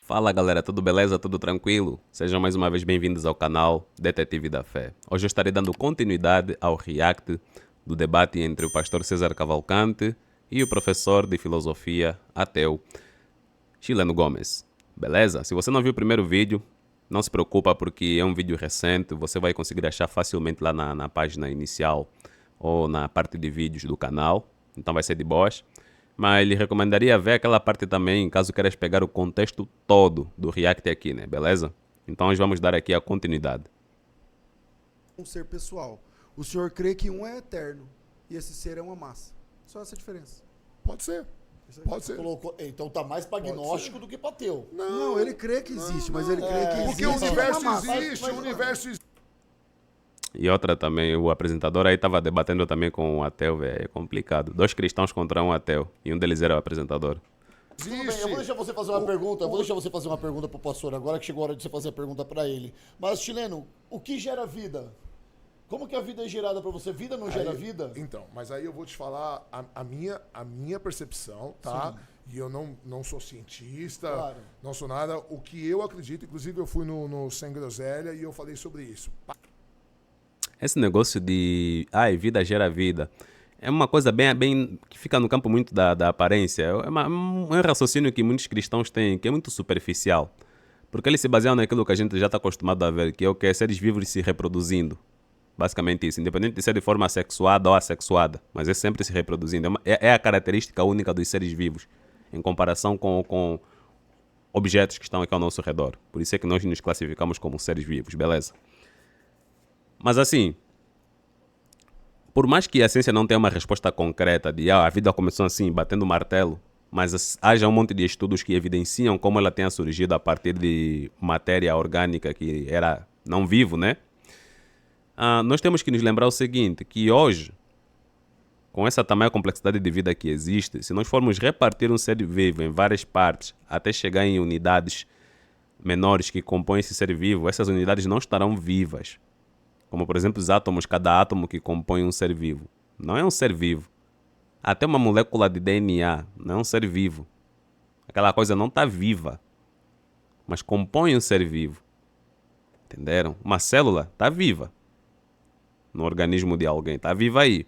Fala galera, tudo beleza? Tudo tranquilo? Sejam mais uma vez bem-vindos ao canal Detetive da Fé. Hoje eu estarei dando continuidade ao react do debate entre o pastor César Cavalcante e o professor de filosofia ateu Chileno Gomes. Beleza? Se você não viu o primeiro vídeo, não se preocupa porque é um vídeo recente, você vai conseguir achar facilmente lá na página inicial ou na parte de vídeos do canal, então vai ser de boas. Mas lhe recomendaria ver aquela parte também, caso queiras pegar o contexto todo do react aqui, né? Beleza? Então nós vamos dar aqui a continuidade. Um ser pessoal. O senhor crê que um é eterno e esse ser é uma massa. Só essa diferença. Pode ser. Pode ser. Então tá mais pra agnóstico do que pra ateu. Não, ele crê que existe, mas ele crê que existe. Porque o universo uma massa. existe, o universo existe. E outra também, o apresentador aí estava debatendo também com um ateu, velho. É complicado. 2 cristãos contra um ateu. E um deles era o apresentador. Tudo bem, eu vou deixar você fazer uma pergunta. Eu vou deixar você fazer uma pergunta pro pastor agora, que chegou a hora de você fazer a pergunta pra ele. Mas, Chileno, o que gera vida? Como que a vida é gerada pra você? Vida não gera vida? Então, mas aí eu vou te falar a minha percepção, tá? Sim. E eu não sou cientista, Claro. não sou nada. O que eu acredito, inclusive eu fui no Sem Groselha e eu falei sobre isso. Esse negócio de vida gera vida é uma coisa bem que fica no campo muito da aparência. É um raciocínio que muitos cristãos têm, que é muito superficial. Porque eles se baseiam naquilo que a gente já está acostumado a ver, que é o que é seres vivos se reproduzindo. Basicamente isso, independente de ser de forma sexuada ou assexuada, mas é sempre se reproduzindo. É a característica única dos seres vivos, em comparação com objetos que estão aqui ao nosso redor. Por isso é que nós nos classificamos como seres vivos, beleza? Mas assim, por mais que a ciência não tenha uma resposta concreta de a vida começou assim, batendo martelo, mas haja um monte de estudos que evidenciam como ela tenha surgido a partir de matéria orgânica que era não vivo, né? Nós temos que nos lembrar o seguinte, que hoje, com essa tamanha complexidade de vida que existe, se nós formos repartir um ser vivo em várias partes, até chegar em unidades menores que compõem esse ser vivo, essas unidades não estarão vivas. Como, por exemplo, os átomos, cada átomo que compõe um ser vivo. Não é um ser vivo. Até uma molécula de DNA não é um ser vivo. Aquela coisa não está viva, mas compõe um ser vivo. Entenderam? Uma célula está viva no organismo de alguém, está viva aí.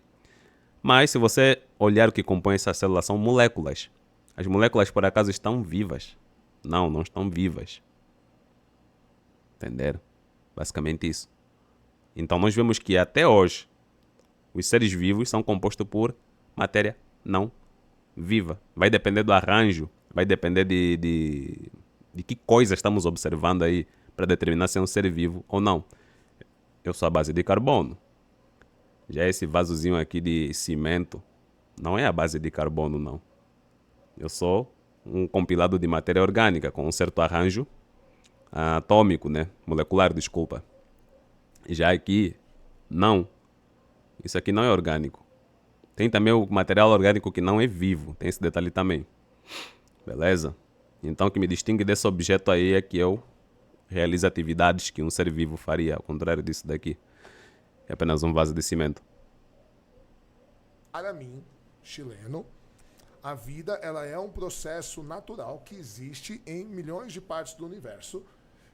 Mas se você olhar o que compõe essa célula, são moléculas. As moléculas, por acaso, estão vivas? Não estão vivas. Entenderam? Basicamente isso. Então nós vemos que até hoje os seres vivos são compostos por matéria não viva. Vai depender do arranjo, vai depender de que coisa estamos observando aí para determinar se é um ser vivo ou não. Eu sou a base de carbono. Já esse vasozinho aqui de cimento não é a base de carbono, não. Eu sou um compilado de matéria orgânica com um certo arranjo atômico, né? Molecular, desculpa. Já aqui, não. Isso aqui não é orgânico. Tem também o material orgânico que não é vivo. Tem esse detalhe também. Beleza? Então o que me distingue desse objeto aí é que eu realizo atividades que um ser vivo faria. Ao contrário disso daqui. É apenas um vaso de cimento. Para mim, Chileno, a vida ela é um processo natural que existe em milhões de partes do universo.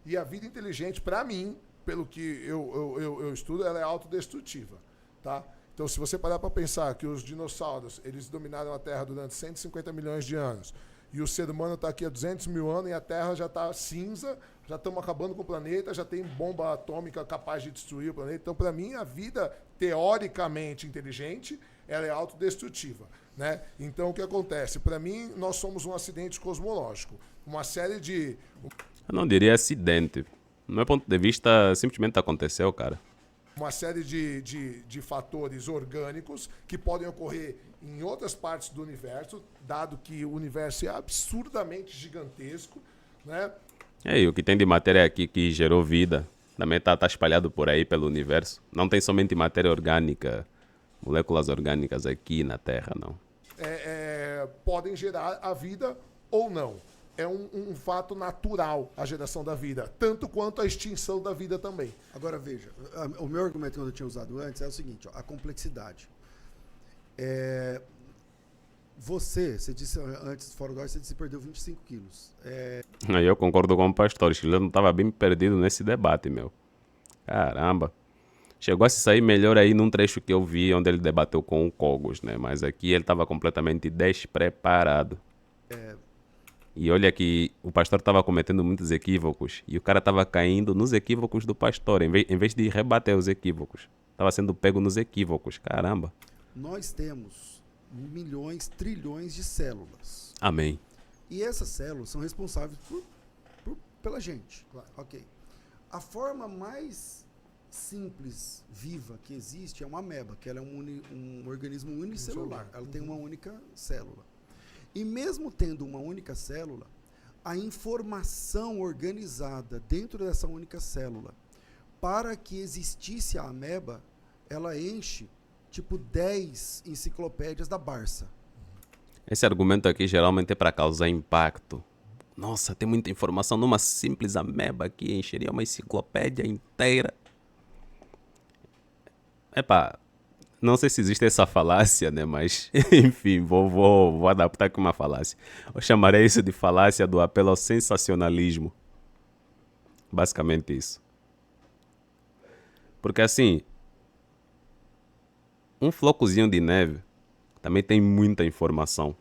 E a vida inteligente, para mim, pelo que eu estudo, ela é autodestrutiva, tá? Então, se você parar para pensar que os dinossauros, eles dominaram a Terra durante 150 milhões de anos, e o ser humano está aqui há 200 mil anos e a Terra já está cinza, já estamos acabando com o planeta, já tem bomba atômica capaz de destruir o planeta. Então, para mim, a vida, teoricamente inteligente, ela é autodestrutiva, né? Então, o que acontece? Para mim, nós somos um acidente cosmológico. Uma série de... Eu não diria acidente. Do meu ponto de vista, simplesmente aconteceu, cara. Uma série de fatores orgânicos que podem ocorrer em outras partes do universo, dado que o universo é absurdamente gigantesco, né? E o que tem de matéria aqui que gerou vida também tá espalhado por aí pelo universo. Não tem somente matéria orgânica, moléculas orgânicas aqui na Terra, não. Podem gerar a vida ou não. é um fato natural a geração da vida, tanto quanto a extinção da vida também. Agora veja, o meu argumento que eu tinha usado antes é o seguinte, ó, a complexidade. Você disse antes, fora do ar, você disse que perdeu 25 quilos. Aí eu concordo com o pastor. O chileno estava bem perdido nesse debate, meu. Caramba. Chegou a se sair melhor aí num trecho que eu vi, onde ele debateu com o Cogos, né? Mas aqui ele estava completamente despreparado. E olha que o pastor estava cometendo muitos equívocos. E o cara estava caindo nos equívocos do pastor, em vez de rebater os equívocos. Estava sendo pego nos equívocos. Caramba. Nós temos milhões, trilhões de células. Amém. E essas células são responsáveis pela gente. Claro. Ok. A forma mais simples, viva, que existe é uma ameba, que ela é um organismo unicelular. Ela tem uma única célula. E mesmo tendo uma única célula, a informação organizada dentro dessa única célula, para que existisse a ameba, ela enche tipo 10 enciclopédias da Barça. Esse argumento aqui geralmente é para causar impacto. Nossa, tem muita informação numa simples ameba que encheria uma enciclopédia inteira. Epá, não sei se existe essa falácia, né? Mas, enfim, vou adaptar aqui uma falácia. Eu chamarei isso de falácia do apelo ao sensacionalismo. Basicamente isso. Porque assim, um flocozinho de neve também tem muita informação.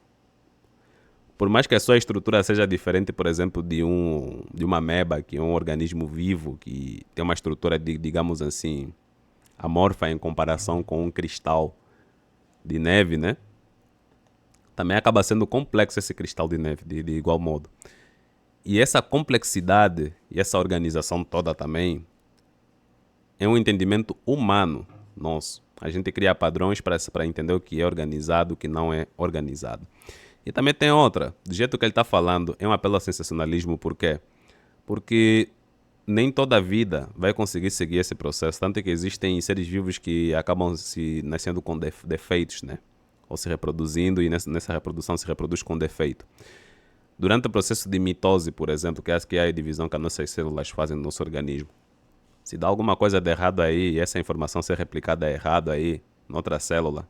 Por mais que a sua estrutura seja diferente, por exemplo, de uma ameba, que é um organismo vivo, que tem uma estrutura, digamos assim, amorfa em comparação com um cristal de neve, né? Também acaba sendo complexo esse cristal de neve, de igual modo. E essa complexidade e essa organização toda também é um entendimento humano nosso. A gente cria padrões para entender o que é organizado, o que não é organizado. E também tem outra, do jeito que ele está falando, é um apelo ao sensacionalismo, por quê? Porque nem toda a vida vai conseguir seguir esse processo, tanto que existem seres vivos que acabam se nascendo com defeitos, né? Ou se reproduzindo, e nessa reprodução se reproduz com defeito. Durante o processo de mitose, por exemplo, que é a divisão que as nossas células fazem no nosso organismo, se dá alguma coisa de errado aí, e essa informação ser replicada errado aí, noutra célula,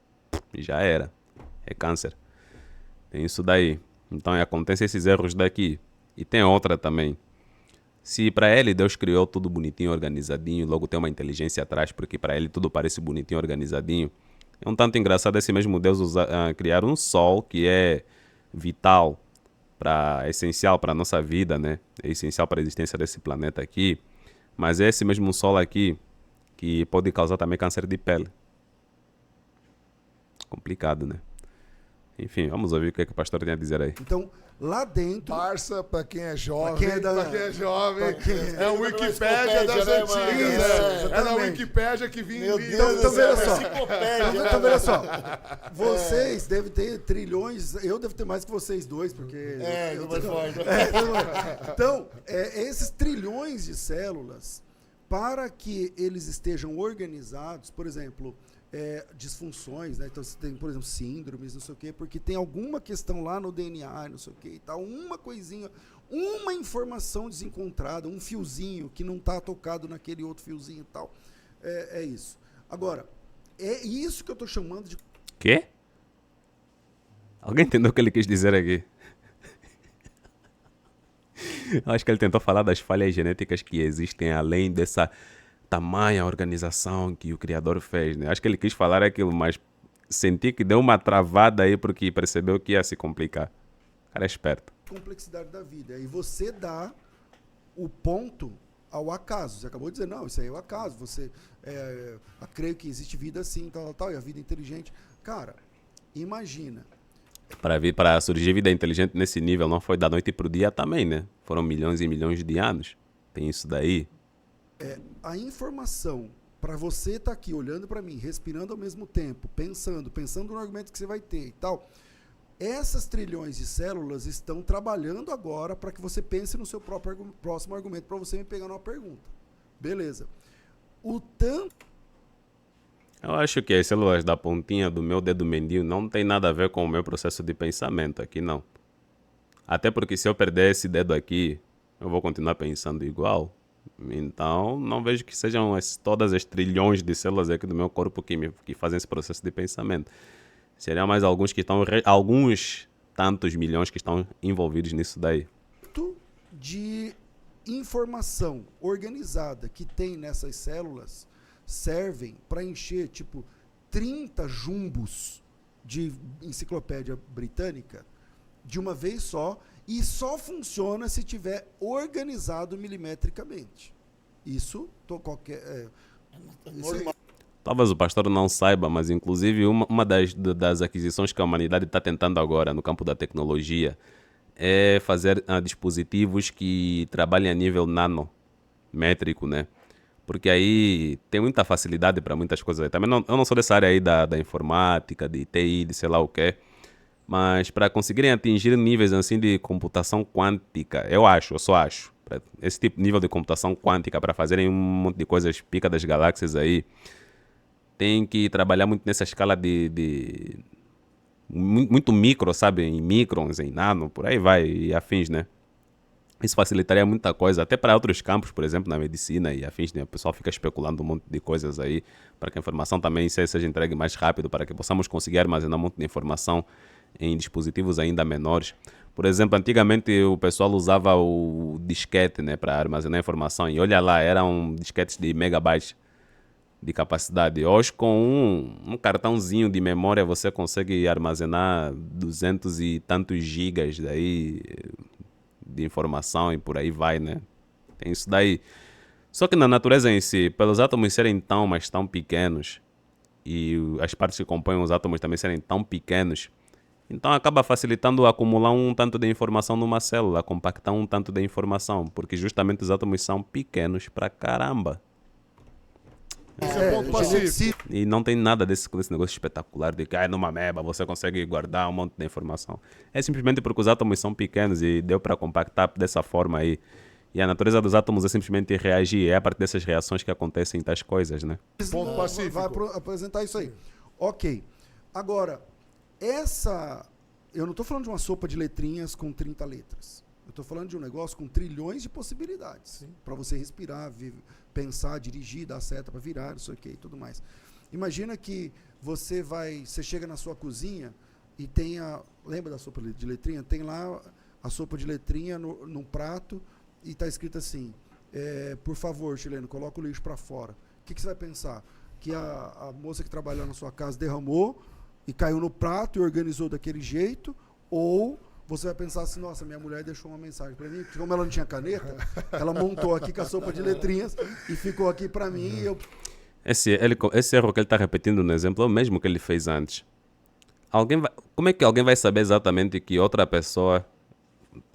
já era, é câncer. Tem isso daí. Então acontecem esses erros daqui. E tem outra também. Se para ele Deus criou tudo bonitinho, organizadinho, logo tem uma inteligência atrás, porque para ele tudo parece bonitinho, organizadinho. É um tanto engraçado esse mesmo Deus criar um sol que é vital, essencial para a nossa vida, né? É essencial para a existência desse planeta aqui. Mas é esse mesmo sol aqui que pode causar também câncer de pele. Complicado, né? Enfim, vamos ouvir o que o pastor tem a dizer aí. Então, lá dentro... Barça, para quem é jovem, pra quem é jovem, é a Wikipédia das né, antigas. mano? É na Wikipédia que vinha. Meu Deus Então, do céu, olha só. enciclopédia, Então, olha só. Vocês devem ter trilhões, eu devo ter mais que vocês dois, porque... não vai forte. Então, esses trilhões de células, para que eles estejam organizados, por exemplo, disfunções, né? Então você tem, por exemplo, síndromes, não sei o quê, porque tem alguma questão lá no DNA, não sei o quê e tal, uma coisinha, uma informação desencontrada, um fiozinho que não está tocado naquele outro fiozinho e tal. É isso. Agora, é isso que eu estou chamando de... Quê? Alguém entendeu o que ele quis dizer aqui? Eu acho que ele tentou falar das falhas genéticas que existem além dessa tamanha organização que o Criador fez, né? Acho que ele quis falar aquilo, mas senti que deu uma travada aí porque percebeu que ia se complicar. O cara é esperto. complexidade da vida. E você dá o ponto ao acaso. Você acabou de dizer, não, isso aí é o acaso. Você, creio que existe vida assim, tal, e a vida inteligente. Cara, imagina. Para surgir vida inteligente nesse nível não foi da noite para o dia também, né? Foram milhões e milhões de anos. Tem isso daí. A informação para você estar aqui olhando para mim, respirando ao mesmo tempo, pensando no argumento que você vai ter e tal. Essas trilhões de células estão trabalhando agora para que você pense no seu próximo argumento para você me pegar numa pergunta. Beleza. O tanto... Eu acho que as células da pontinha do meu dedo mindinho não tem nada a ver com o meu processo de pensamento aqui, não. Até porque se eu perder esse dedo aqui, eu vou continuar pensando igual. Então, não vejo que sejam todas as trilhões de células aqui do meu corpo que fazem esse processo de pensamento. Seriam mais alguns que estão, alguns tantos milhões que estão envolvidos nisso daí. De informação organizada que tem nessas células servem para encher, tipo, 30 jumbos de enciclopédia britânica de uma vez só, e só funciona se tiver organizado milimetricamente. Isso, Talvez o pastor não saiba, mas inclusive uma das aquisições que a humanidade está tentando agora no campo da tecnologia é fazer dispositivos que trabalhem a nível nanométrico, né? Porque aí tem muita facilidade para muitas coisas. Também eu não sou dessa área aí da informática, de TI, de sei lá o quê. Mas para conseguirem atingir níveis assim de computação quântica, eu só acho, esse tipo de nível de computação quântica para fazerem um monte de coisas pica das galáxias aí, tem que trabalhar muito nessa escala de muito micro, sabe? Em microns, em nano, por aí vai, e afins, né? Isso facilitaria muita coisa, até para outros campos, por exemplo, na medicina e afins, né? O pessoal fica especulando um monte de coisas aí, para que a informação também seja entregue mais rápido, para que possamos conseguir armazenar um monte de informação em dispositivos ainda menores. Por exemplo, antigamente o pessoal usava o disquete, né, para armazenar informação, e olha lá, eram disquetes de megabytes de capacidade. Hoje, com um cartãozinho de memória, você consegue armazenar 200 e tantos gigas daí de informação e por aí vai, né? Tem isso daí. Só que na natureza em si, pelos átomos serem tão pequenos e as partes que compõem os átomos também serem tão pequenos, então acaba facilitando acumular um tanto de informação numa célula, compactar um tanto de informação, porque justamente os átomos são pequenos pra caramba. Esse é ponto pacífico. E não tem nada desse negócio espetacular de que numa ameba você consegue guardar um monte de informação. É simplesmente porque os átomos são pequenos e deu para compactar dessa forma aí. E a natureza dos átomos é simplesmente reagir. É a partir dessas reações que acontecem tais coisas, né? Ponto pacífico. Vai apresentar isso aí. Ok. Agora, eu não estou falando de uma sopa de letrinhas com 30 letras. Eu estou falando de um negócio com trilhões de possibilidades. Para você respirar, pensar, dirigir, dar seta para virar, isso aqui e tudo mais. Imagina que você chega na sua cozinha e tem lembra da sopa de letrinha? Tem lá a sopa de letrinha num prato e está escrito assim, por favor, chileno, coloca o lixo para fora. O que você vai pensar? Que a moça que trabalhou na sua casa derramou e caiu no prato e organizou daquele jeito, ou você vai pensar assim, nossa, minha mulher deixou uma mensagem para mim, como ela não tinha caneta, ela montou aqui com a sopa de letrinhas e ficou aqui para mim e eu... Esse erro que ele está repetindo no exemplo é o mesmo que ele fez antes. Como é que alguém vai saber exatamente que outra pessoa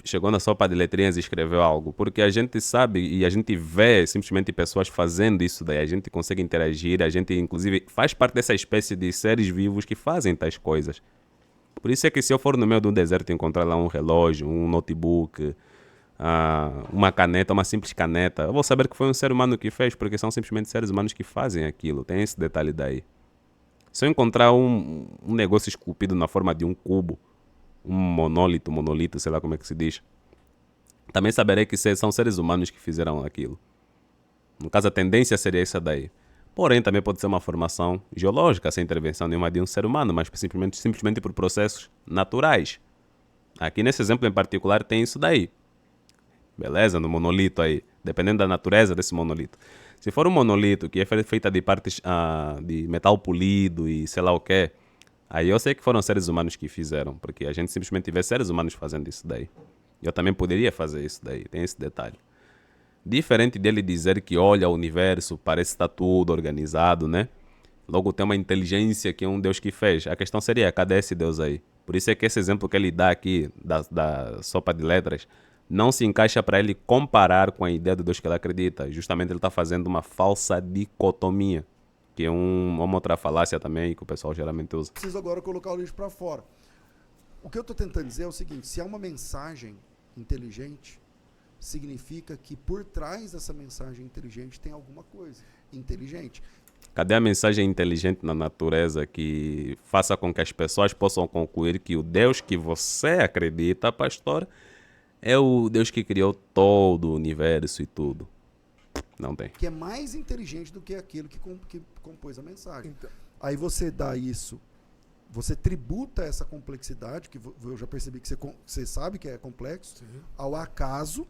chegou na sopa de letrinhas e escreveu algo? Porque a gente sabe e a gente vê simplesmente pessoas fazendo isso daí, a gente consegue interagir, a gente inclusive faz parte dessa espécie de seres vivos que fazem tais coisas. Por isso é que se eu for no meio de um deserto e encontrar lá um relógio, um notebook, uma caneta, uma simples caneta, eu vou saber que foi um ser humano que fez, porque são simplesmente seres humanos que fazem aquilo. Tem esse detalhe daí. Se eu encontrar um negócio esculpido na forma de um cubo, um monolito, sei lá como é que se diz, também saberei que são seres humanos que fizeram aquilo. No caso, a tendência seria essa daí. Porém, também pode ser uma formação geológica, sem intervenção nenhuma de um ser humano, mas simplesmente por processos naturais. Aqui nesse exemplo em particular tem isso daí. Beleza? No monolito aí. Dependendo da natureza desse monolito. Se for um monolito que é feita de partes de metal polido e sei lá o quê, aí eu sei que foram seres humanos que fizeram, porque a gente simplesmente vê seres humanos fazendo isso daí. Eu também poderia fazer isso daí, tem esse detalhe. Diferente dele dizer que, olha, o universo parece estar tudo organizado, né? Logo tem uma inteligência que é um Deus que fez. A questão seria, cadê esse Deus aí? Por isso é que esse exemplo que ele dá aqui, da sopa de letras, não se encaixa para ele comparar com a ideia do Deus que ele acredita. Justamente ele está fazendo uma falsa dicotomia, que é uma outra falácia também que o pessoal geralmente usa. Preciso agora colocar o lixo para fora. O que eu estou tentando dizer é o seguinte, se há uma mensagem inteligente, significa que por trás dessa mensagem inteligente tem alguma coisa inteligente. Cadê a mensagem inteligente na natureza que faça com que as pessoas possam concluir que o Deus que você acredita, pastor, é o Deus que criou todo o universo e tudo? Não tem. Que é mais inteligente do que aquilo que compôs a mensagem. Então, Aí você dá isso, você tributa essa complexidade, que eu já percebi que você sabe que é complexo, sim. ao acaso,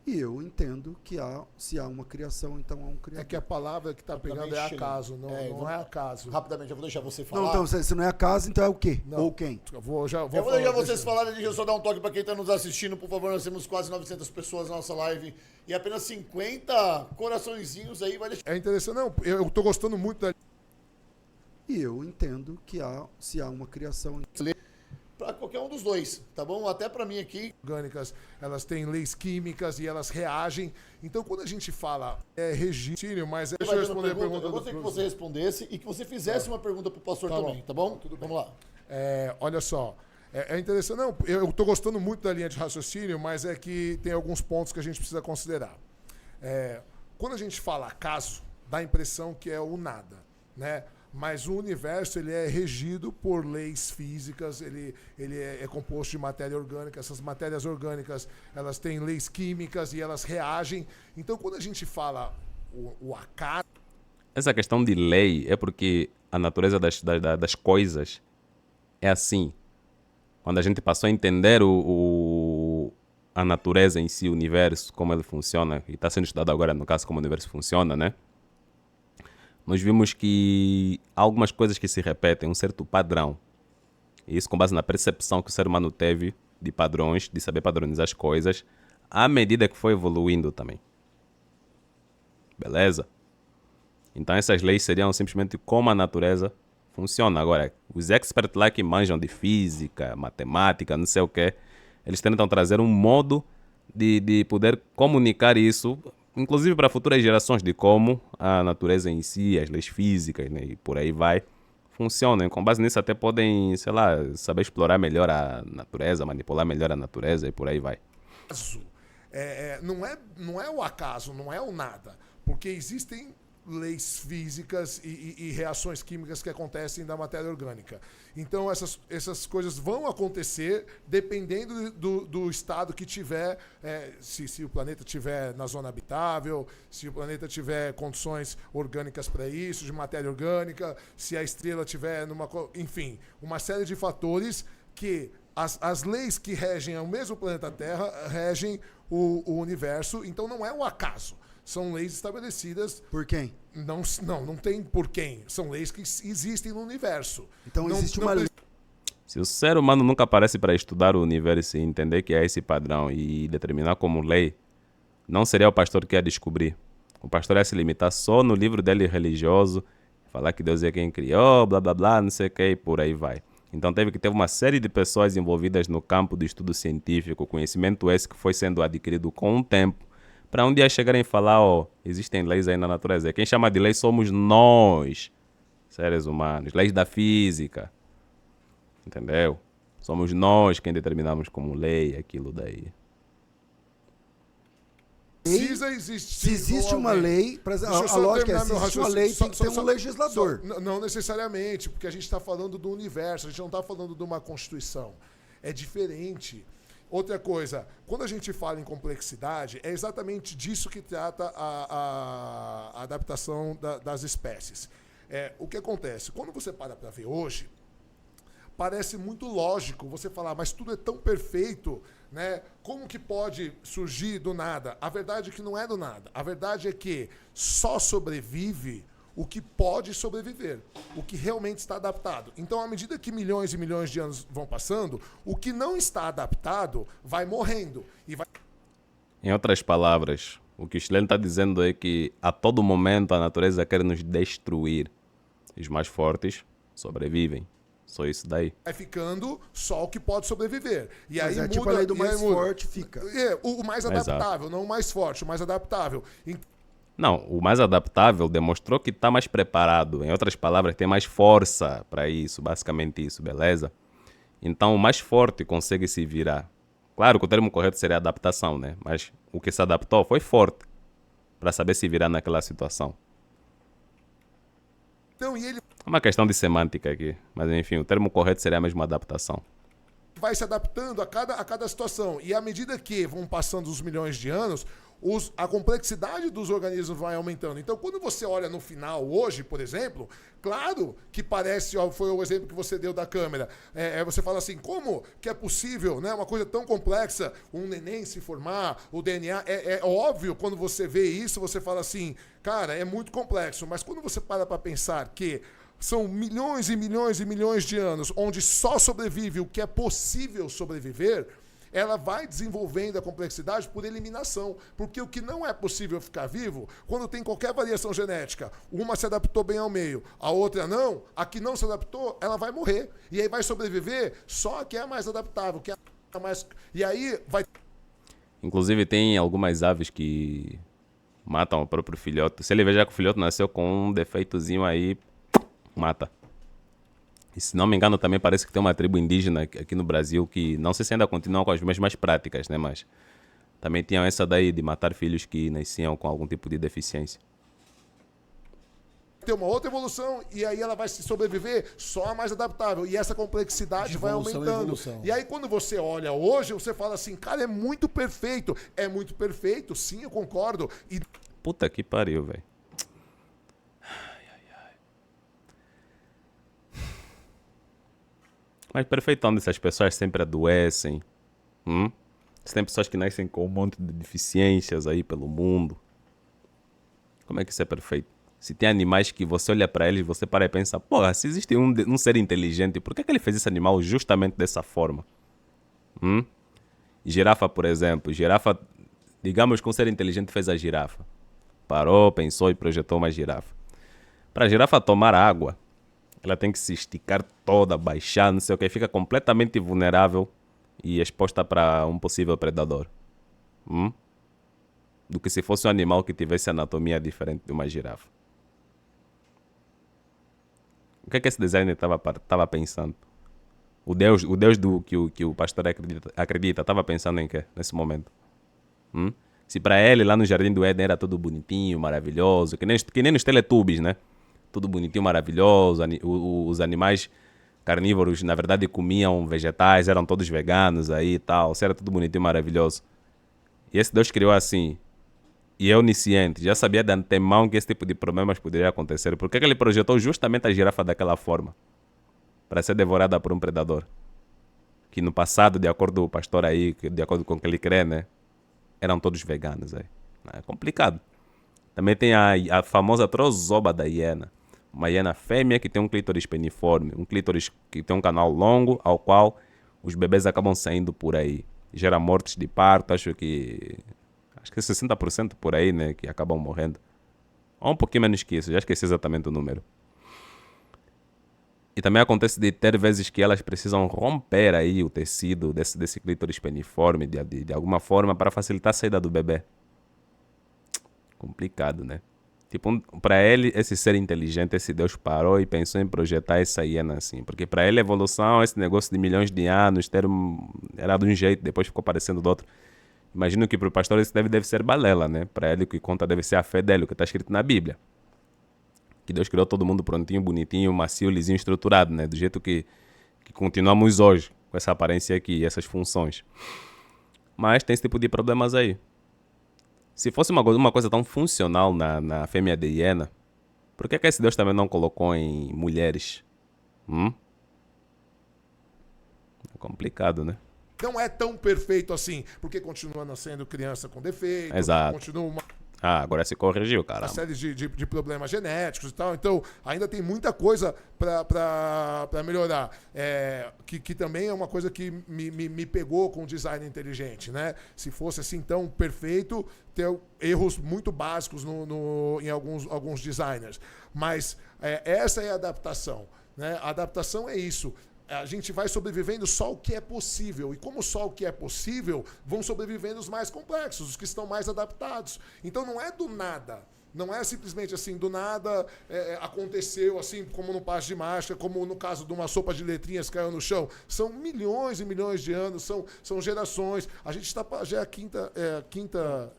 e eu entendo que se há uma criação, então há um criador. É que a palavra que está pegando é acaso, não é acaso. Rapidamente, eu vou deixar você falar. Não, então, se não é acaso, então é o quê? Não. Ou quem? Eu vou deixar vocês falarem, deixa eu só dar um toque para quem está nos assistindo, por favor. Nós temos quase 900 pessoas na nossa live e apenas 50 coraçõezinhos aí. Vai deixar. É interessante, não, eu estou gostando muito da... E eu entendo que se há uma criação. Para qualquer um dos dois, tá bom? Até para mim aqui. Orgânicas, elas têm leis químicas e elas reagem. Então, quando a gente fala regício, mas deixa eu responder a pergunta. Eu gostaria que você respondesse e que você fizesse uma pergunta pro pastor também, tá bom? Tudo bem. Vamos lá. Olha só, é interessante. Não, eu estou gostando muito da linha de raciocínio, mas é que tem alguns pontos que a gente precisa considerar. Quando a gente fala acaso, dá a impressão que é o nada, né? Mas o universo ele é regido por leis físicas, ele é composto de matéria orgânica. Essas matérias orgânicas elas têm leis químicas e elas reagem. Então, quando a gente fala o acaso... Essa questão de lei é porque a natureza das coisas é assim. Quando a gente passou a entender a natureza em si, o universo, como ele funciona, e está sendo estudado agora, no caso, como o universo funciona, né? Nós vimos que há algumas coisas que se repetem, um certo padrão. E isso com base na percepção que o ser humano teve de padrões, de saber padronizar as coisas, à medida que foi evoluindo também. Beleza? Então essas leis seriam simplesmente como a natureza funciona. Agora, os experts lá que manjam de física, matemática, não sei o quê, eles tentam trazer um modo de poder comunicar isso, inclusive para futuras gerações, de como a natureza em si, as leis físicas, né, e por aí vai, funcionam. Com base nisso até podem, sei lá, saber explorar melhor a natureza, manipular melhor a natureza e por aí vai. Não é o acaso, não é o nada, porque existem leis físicas e reações químicas que acontecem da matéria orgânica. Então, essas coisas vão acontecer dependendo do estado que tiver, se o planeta tiver na zona habitável, se o planeta tiver condições orgânicas para isso, de matéria orgânica, se a estrela tiver enfim, uma série de fatores que as leis que regem o mesmo planeta Terra regem o universo. Então, não é o acaso. São leis estabelecidas... Por quem? Não tem por quem. São leis que existem no universo. Então existe uma lei. Se o ser humano nunca aparece para estudar o universo e entender que é esse padrão e determinar como lei, não seria o pastor que ia descobrir. O pastor ia se limitar só no livro dele religioso, falar que Deus é quem criou, blá blá blá, não sei o que, e por aí vai. Então teve que ter uma série de pessoas envolvidas no campo do estudo científico, conhecimento esse que foi sendo adquirido com o tempo, para um dia chegarem e falar, existem leis aí na natureza. Quem chama de lei somos nós, seres humanos, leis da física. Entendeu? Somos nós quem determinamos como lei aquilo daí. Precisa existir. Se existe uma lei, a lógica é, se existe uma lei, tem que ter um legislador. Não necessariamente, porque a gente está falando do universo, a gente não está falando de uma constituição. É diferente. Outra coisa, quando a gente fala em complexidade, é exatamente disso que trata a adaptação das espécies. O que acontece? Quando você para ver hoje, parece muito lógico você falar, mas tudo é tão perfeito, né? Como que pode surgir do nada? A verdade é que não é do nada. A verdade é que só sobrevive o que pode sobreviver, o que realmente está adaptado. Então, à medida que milhões e milhões de anos vão passando, o que não está adaptado vai morrendo. Em outras palavras, o que o chileno está dizendo é que a todo momento a natureza quer nos destruir. Os mais fortes sobrevivem. Só isso daí. Vai ficando só o que pode sobreviver. E Mas aí é tipo a lei do mais forte fica. O mais adaptável, não o mais forte, o mais adaptável. Não, o mais adaptável demonstrou que está mais preparado. Em outras palavras, tem mais força para isso, basicamente isso, beleza? Então, o mais forte consegue se virar. Claro que o termo correto seria adaptação, né? Mas o que se adaptou foi forte para saber se virar naquela situação. Então, e ele É uma questão de semântica aqui. Mas enfim, o termo correto seria a mesma adaptação. vai se adaptando a cada situação. E à medida que vão passando os milhões de anos, a complexidade dos organismos vai aumentando. Então, quando você olha no final, hoje, por exemplo, claro que parece, ó, foi o exemplo que você deu da câmera, você fala assim, como que é possível, né, uma coisa tão complexa, um neném se formar, o DNA, é óbvio, quando você vê isso, você fala assim, cara, é muito complexo, mas quando você para pensar que são milhões e milhões e milhões de anos onde só sobrevive o que é possível sobreviver, ela vai desenvolvendo a complexidade por eliminação. Porque o que não é possível ficar vivo, quando tem qualquer variação genética, uma se adaptou bem ao meio, a outra não, a que não se adaptou, ela vai morrer. E aí vai sobreviver só a que é mais adaptável, que é mais... E aí vai... Inclusive, tem algumas aves que matam o próprio filhote. Se ele veja que o filhote nasceu com um defeitozinho aí, mata. E se não me engano, também parece que tem uma tribo indígena aqui no Brasil que não sei se ainda continuam com as mesmas práticas, né? Mas também tinham essa daí de matar filhos que nasciam com algum tipo de deficiência. ter uma outra evolução e aí ela vai se sobreviver só a mais adaptável. E essa complexidade vai aumentando. E aí quando você olha hoje, você fala assim, cara, é muito perfeito. É muito perfeito, sim, eu concordo. E... Puta que pariu, velho. Mas perfeito onde essas pessoas sempre adoecem. Se tem pessoas que nascem com um monte de deficiências aí pelo mundo. Como é que isso é perfeito? Se tem animais que você olha pra eles, você para e pensa, porra, se existe um ser inteligente, por que ele fez esse animal justamente dessa forma? Girafa, por exemplo. Girafa, digamos que um ser inteligente fez a girafa. Parou, pensou e projetou uma girafa. Para a girafa tomar água, ela tem que se esticar toda, baixar, não sei o que, fica completamente vulnerável e exposta para um possível predador. Do que se fosse um animal que tivesse anatomia diferente de uma girafa. O que é que esse designer estava pensando? O Deus do que o pastor acredita estava pensando em quê nesse momento? Se para ele lá no Jardim do Éden era tudo bonitinho, maravilhoso, que nem nos Teletubbies, né? Tudo bonitinho, maravilhoso, os animais carnívoros na verdade comiam vegetais, eram todos veganos aí e tal, era tudo bonitinho, maravilhoso. E esse Deus criou assim, e eu onisciente, já sabia de antemão que esse tipo de problemas poderia acontecer. Por que ele projetou justamente a girafa daquela forma? Para ser devorada por um predador. Que no passado, de acordo com o pastor aí, de acordo com o que ele crê, né? Eram todos veganos aí. É complicado. Também tem a famosa trozoba da hiena. Uma hiena fêmea que tem um clítoris peniforme. Um clítoris que tem um canal longo, ao qual os bebês acabam saindo por aí. Gera mortes de parto, acho que 60% por aí, né, que acabam morrendo. Ou um pouquinho menos que isso, já esqueci exatamente o número. E também acontece de ter vezes que elas precisam romper aí o tecido desse clítoris peniforme de alguma forma para facilitar a saída do bebê. Complicado, né? Tipo, para ele, esse ser inteligente, esse Deus parou e pensou em projetar essa hiena assim. Porque para ele a evolução, esse negócio de milhões de anos, era de um jeito, depois ficou parecendo do outro. Imagino que para o pastor isso deve ser balela, né? Para ele o que conta deve ser a fé dele, o que está escrito na Bíblia. Que Deus criou todo mundo prontinho, bonitinho, macio, lisinho, estruturado, né? Do jeito que continuamos hoje, com essa aparência aqui e essas funções. Mas tem esse tipo de problemas aí. Se fosse uma coisa tão funcional na fêmea de hiena, por que esse Deus também não colocou em mulheres? É complicado, né? Não é tão perfeito assim, porque continua nascendo criança com defeito, Exato. continua Agora se corrigiu, cara. uma série de problemas genéticos e tal. Então, ainda tem muita coisa para melhorar. Que também é uma coisa que me pegou com o design inteligente, né? Se fosse assim tão perfeito, ter erros muito básicos em alguns designers. Mas essa é a adaptação, né? A adaptação é isso. A gente vai sobrevivendo só o que é possível. E como só o que é possível, vão sobrevivendo os mais complexos, os que estão mais adaptados. Então não é do nada. Não é simplesmente assim, do nada aconteceu, assim como no passe de marcha, como no caso de uma sopa de letrinhas que caiu no chão. São milhões e milhões de anos, são gerações. A gente está já é a quinta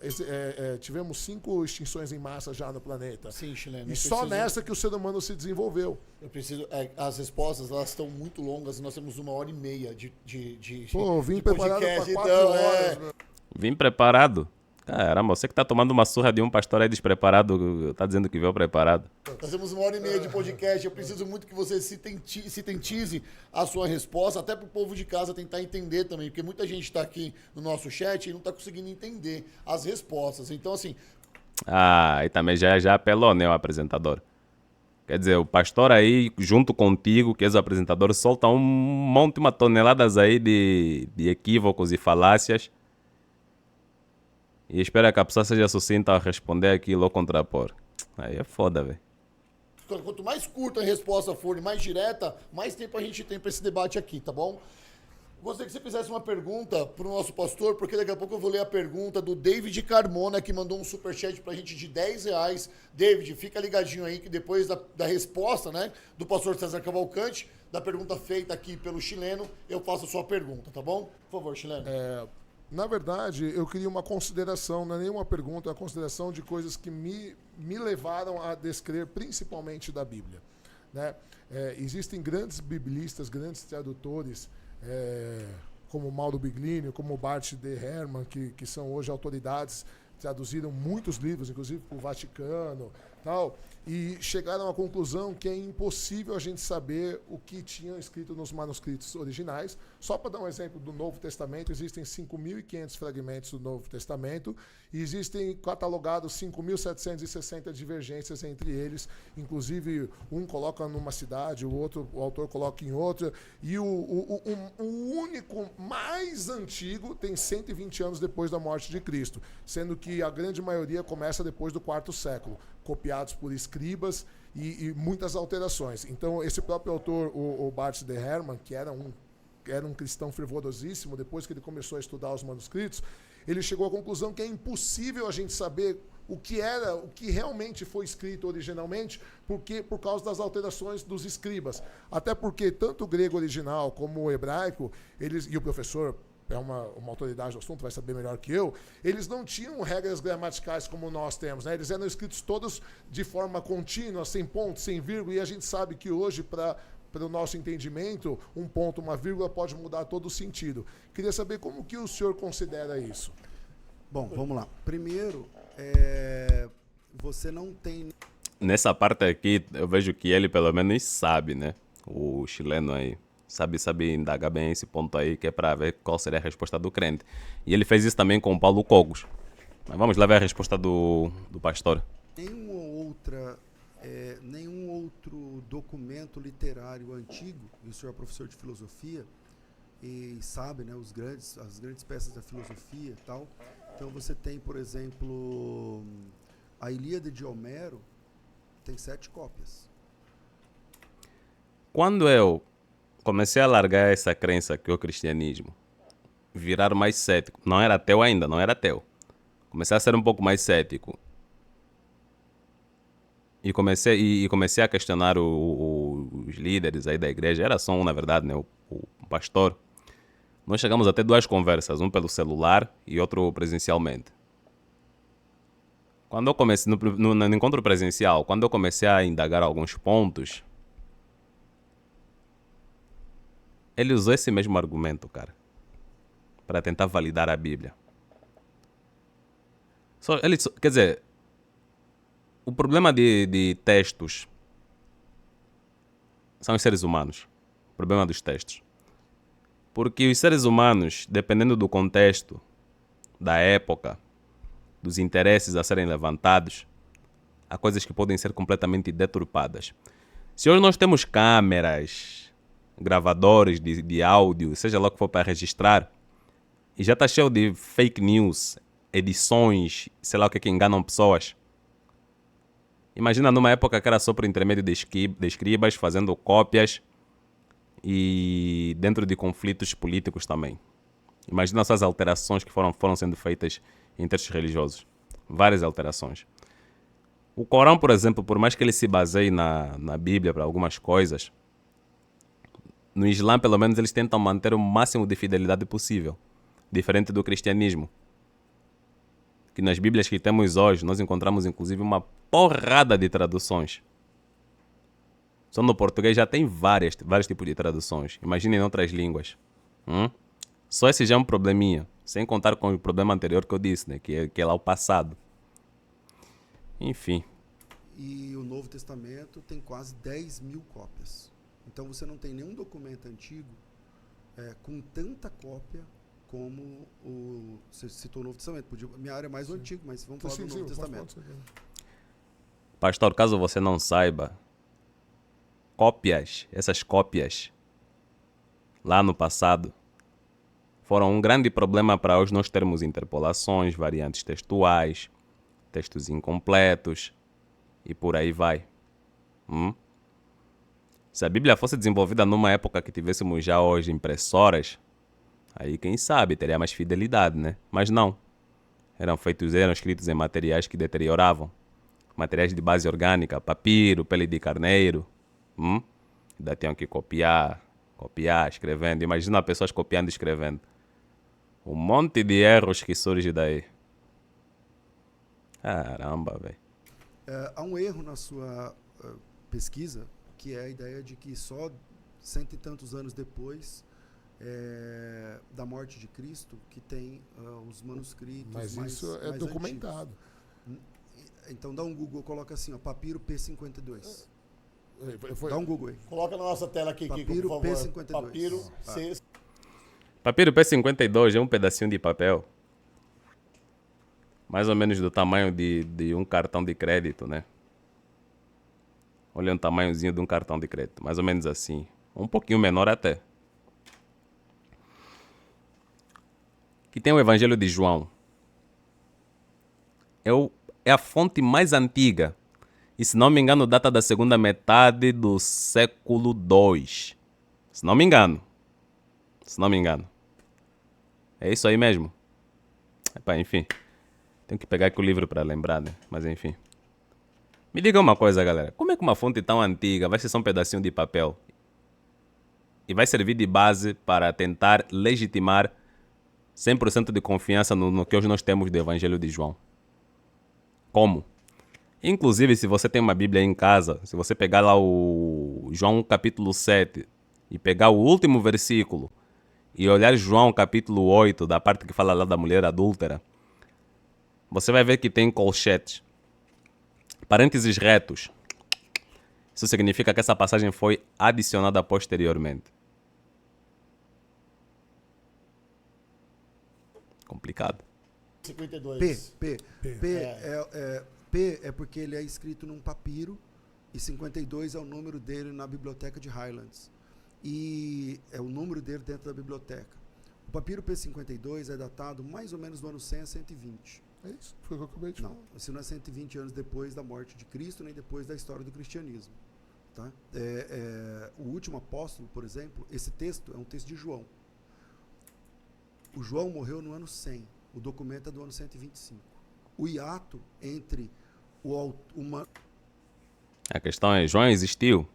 tivemos 5 extinções em massa já no planeta. Sim, chileno. E só nessa que o ser humano se desenvolveu. Eu preciso. As respostas elas estão muito longas e nós temos 1h30 de Pô, vim de preparado para podcast, 4 então, horas. Meu. Vim preparado. Caramba, você que tá tomando uma surra de um pastor aí despreparado, tá dizendo que veio preparado. Nós temos 1h30 de podcast. Eu preciso muito que você sintetize a sua resposta, até para o povo de casa tentar entender também, porque muita gente está aqui no nosso chat e não está conseguindo entender as respostas. Então, assim. E também já apelou, né, o apresentador. Quer dizer, o pastor aí, junto contigo, que és o apresentador, solta uma toneladas aí de equívocos e falácias. E espera que a pessoa seja sucinta a responder aquilo ou contrapor. Aí é foda, velho. Quanto mais curta a resposta for e mais direta, mais tempo a gente tem para esse debate aqui, tá bom? Gostaria que você fizesse uma pergunta para o nosso pastor, porque daqui a pouco eu vou ler a pergunta do David Carmona, que mandou um superchat para a gente de R$10. David, fica ligadinho aí que depois da resposta, né, do pastor César Cavalcante, da pergunta feita aqui pelo chileno, eu faço a sua pergunta, tá bom? Por favor, chileno. Na verdade, eu queria uma consideração, não é nenhuma pergunta, é uma consideração de coisas que me levaram a descrer principalmente da Bíblia. Né? Existem grandes biblistas, grandes tradutores, como Mauro Biglino, como Bart de Herman, que são hoje autoridades, traduziram muitos livros, inclusive para o Vaticano, tal, e chegaram à conclusão que é impossível a gente saber o que tinham escrito nos manuscritos originais. Só para dar um exemplo do Novo Testamento, existem 5.500 fragmentos do Novo Testamento e existem catalogados 5.760 divergências entre eles, inclusive um coloca numa cidade, o autor coloca em outra, e o único mais antigo tem 120 anos depois da morte de Cristo, sendo que a grande maioria começa depois do 4º século, copiados por escribas e muitas alterações. Então, esse próprio autor, o Bart de Herman, que era um cristão fervorosíssimo, depois que ele começou a estudar os manuscritos, ele chegou à conclusão que é impossível a gente saber o que realmente foi escrito originalmente, por causa das alterações dos escribas. Até porque tanto o grego original como o hebraico, e o professor é uma autoridade do assunto, vai saber melhor que eu, eles não tinham regras gramaticais como nós temos, né? Eles eram escritos todos de forma contínua, sem ponto, sem vírgula, e a gente sabe que hoje, para o nosso entendimento, um ponto, uma vírgula pode mudar todo o sentido. Queria saber como que o senhor considera isso. Bom, vamos lá. Primeiro, você não tem... Nessa parte aqui, eu vejo que ele pelo menos sabe, né? O chileno aí. Sabe indagar bem esse ponto aí, que é para ver qual seria a resposta do crente. E ele fez isso também com o Paulo Cogos. Mas vamos lá ver a resposta do pastor. Nenhum outro documento literário antigo, e o senhor é professor de filosofia, e sabe, né, as grandes peças da filosofia e tal. Então você tem, por exemplo, a Ilíada de Homero, tem 7 cópias. Quando eu comecei a largar essa crença que é o cristianismo, virar mais cético, não era ateu ainda, não era ateu. Comecei a ser um pouco mais cético. E comecei a questionar os líderes aí da igreja. Era só um, na verdade, né, o pastor. Nós chegamos a ter 2 conversas, um pelo celular e outro presencialmente. Quando eu comecei, no encontro presencial, quando eu comecei a indagar alguns pontos, ele usou esse mesmo argumento, cara, para tentar validar a Bíblia. Quer dizer, o problema de textos são os seres humanos. O problema dos textos. Porque os seres humanos, dependendo do contexto, da época, dos interesses a serem levantados, há coisas que podem ser completamente deturpadas. Se hoje nós temos câmeras, gravadores de áudio, seja lá o que for para registrar, e já está cheio de fake news, edições, sei lá o que enganam pessoas. Imagina numa época que era só por intermédio de escribas, fazendo cópias e dentro de conflitos políticos também. Imagina só as alterações que foram sendo feitas em textos religiosos. Várias alterações. O Corão, por exemplo, por mais que ele se baseie na Bíblia para algumas coisas, no Islã, pelo menos, eles tentam manter o máximo de fidelidade possível. Diferente do cristianismo. Que nas Bíblias que temos hoje, nós encontramos inclusive uma porrada de traduções. Só no português já tem vários tipos de traduções. Imaginem em outras línguas. Só esse já é um probleminha. Sem contar com o problema anterior que eu disse, né? Que é lá o passado. Enfim. E o Novo Testamento tem quase 10 mil cópias. Então você não tem nenhum documento antigo com tanta cópia como você citou o Novo Testamento. Minha área é mais o Antigo, mas vamos falar do Novo Testamento. Pastor, caso você não saiba, essas cópias, lá no passado, foram um grande problema para hoje nós termos interpolações, variantes textuais, textos incompletos e por aí vai. Se a Bíblia fosse desenvolvida numa época que tivéssemos já hoje impressoras, aí quem sabe teria mais fidelidade, né? Mas não. Eram escritos em materiais que deterioravam. Materiais de base orgânica, papiro, pele de carneiro. Ainda tinham que copiar, escrevendo. Imagina pessoas copiando e escrevendo. Um monte de erros que surge daí. Caramba, velho. Há um erro na sua pesquisa, que é a ideia de que só 100 e tantos anos depois da morte de Cristo que tem os manuscritos. Mas mais, isso é mais documentado. Antigos. Então dá um Google, coloca assim, papiro P52. Foi... Dá um Google aí. Coloca na nossa tela aqui, Kiko, por favor. P52. Papiro C. Papiro P52 é um pedacinho de papel. Mais ou menos do tamanho de um cartão de crédito, né? Olha o tamanhozinho de um cartão de crédito. Mais ou menos assim. Um pouquinho menor até. Que tem o Evangelho de João. É a fonte mais antiga. E se não me engano, data da segunda metade do século II. Se não me engano. É isso aí mesmo. Enfim. Tenho que pegar aqui o livro para lembrar, né? Mas enfim. Me diga uma coisa, galera. Como é que uma fonte tão antiga vai ser só um pedacinho de papel? E vai servir de base para tentar legitimar 100% de confiança no que hoje nós temos do Evangelho de João? Como? Inclusive, se você tem uma Bíblia em casa, se você pegar lá o João capítulo 7 e pegar o último versículo e olhar João capítulo 8, da parte que fala lá da mulher adúltera, você vai ver que tem colchetes, parênteses retos. Isso significa que essa passagem foi adicionada posteriormente. Complicado. 52. P é porque ele é escrito num papiro e 52 é o número dele na biblioteca de Highlands. E é o número dele dentro da biblioteca. O papiro P52 é datado mais ou menos do ano 100 a 120. É isso, foi o que eu acabei de falar. Não, isso não é 120 anos depois da morte de Cristo, nem depois da história do cristianismo. Tá? O último apóstolo, por exemplo, esse texto é um texto de João. O João morreu no ano 100. O documento é do ano 125. O hiato entre A questão é, João existiu?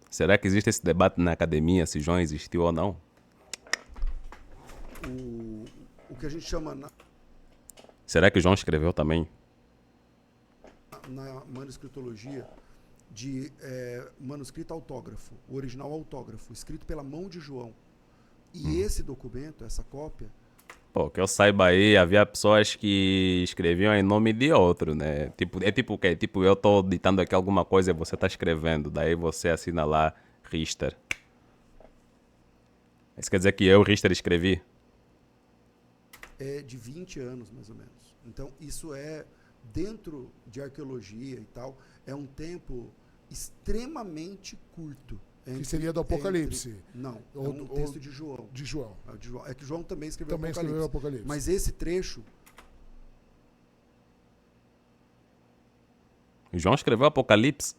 Será que existe esse debate na academia se João existiu ou não? O que a gente chama Será que João escreveu também? na manuscritologia de manuscrito autógrafo, o original autógrafo, escrito pela mão de João. E esse documento, essa cópia... Pô, que eu saiba aí, havia pessoas que escreviam em nome de outro, né? Tipo o quê? Tipo, eu tô ditando aqui alguma coisa e você tá escrevendo, daí você assina lá, Richter. Isso quer dizer que eu, Richter, escrevi? É de 20 anos, mais ou menos. Então, isso é, dentro de arqueologia e tal, é um tempo extremamente curto. Que seria do Apocalipse. Não, é um texto de João. De João. É que João também escreveu Escreveu Apocalipse. Mas esse trecho... João escreveu Apocalipse?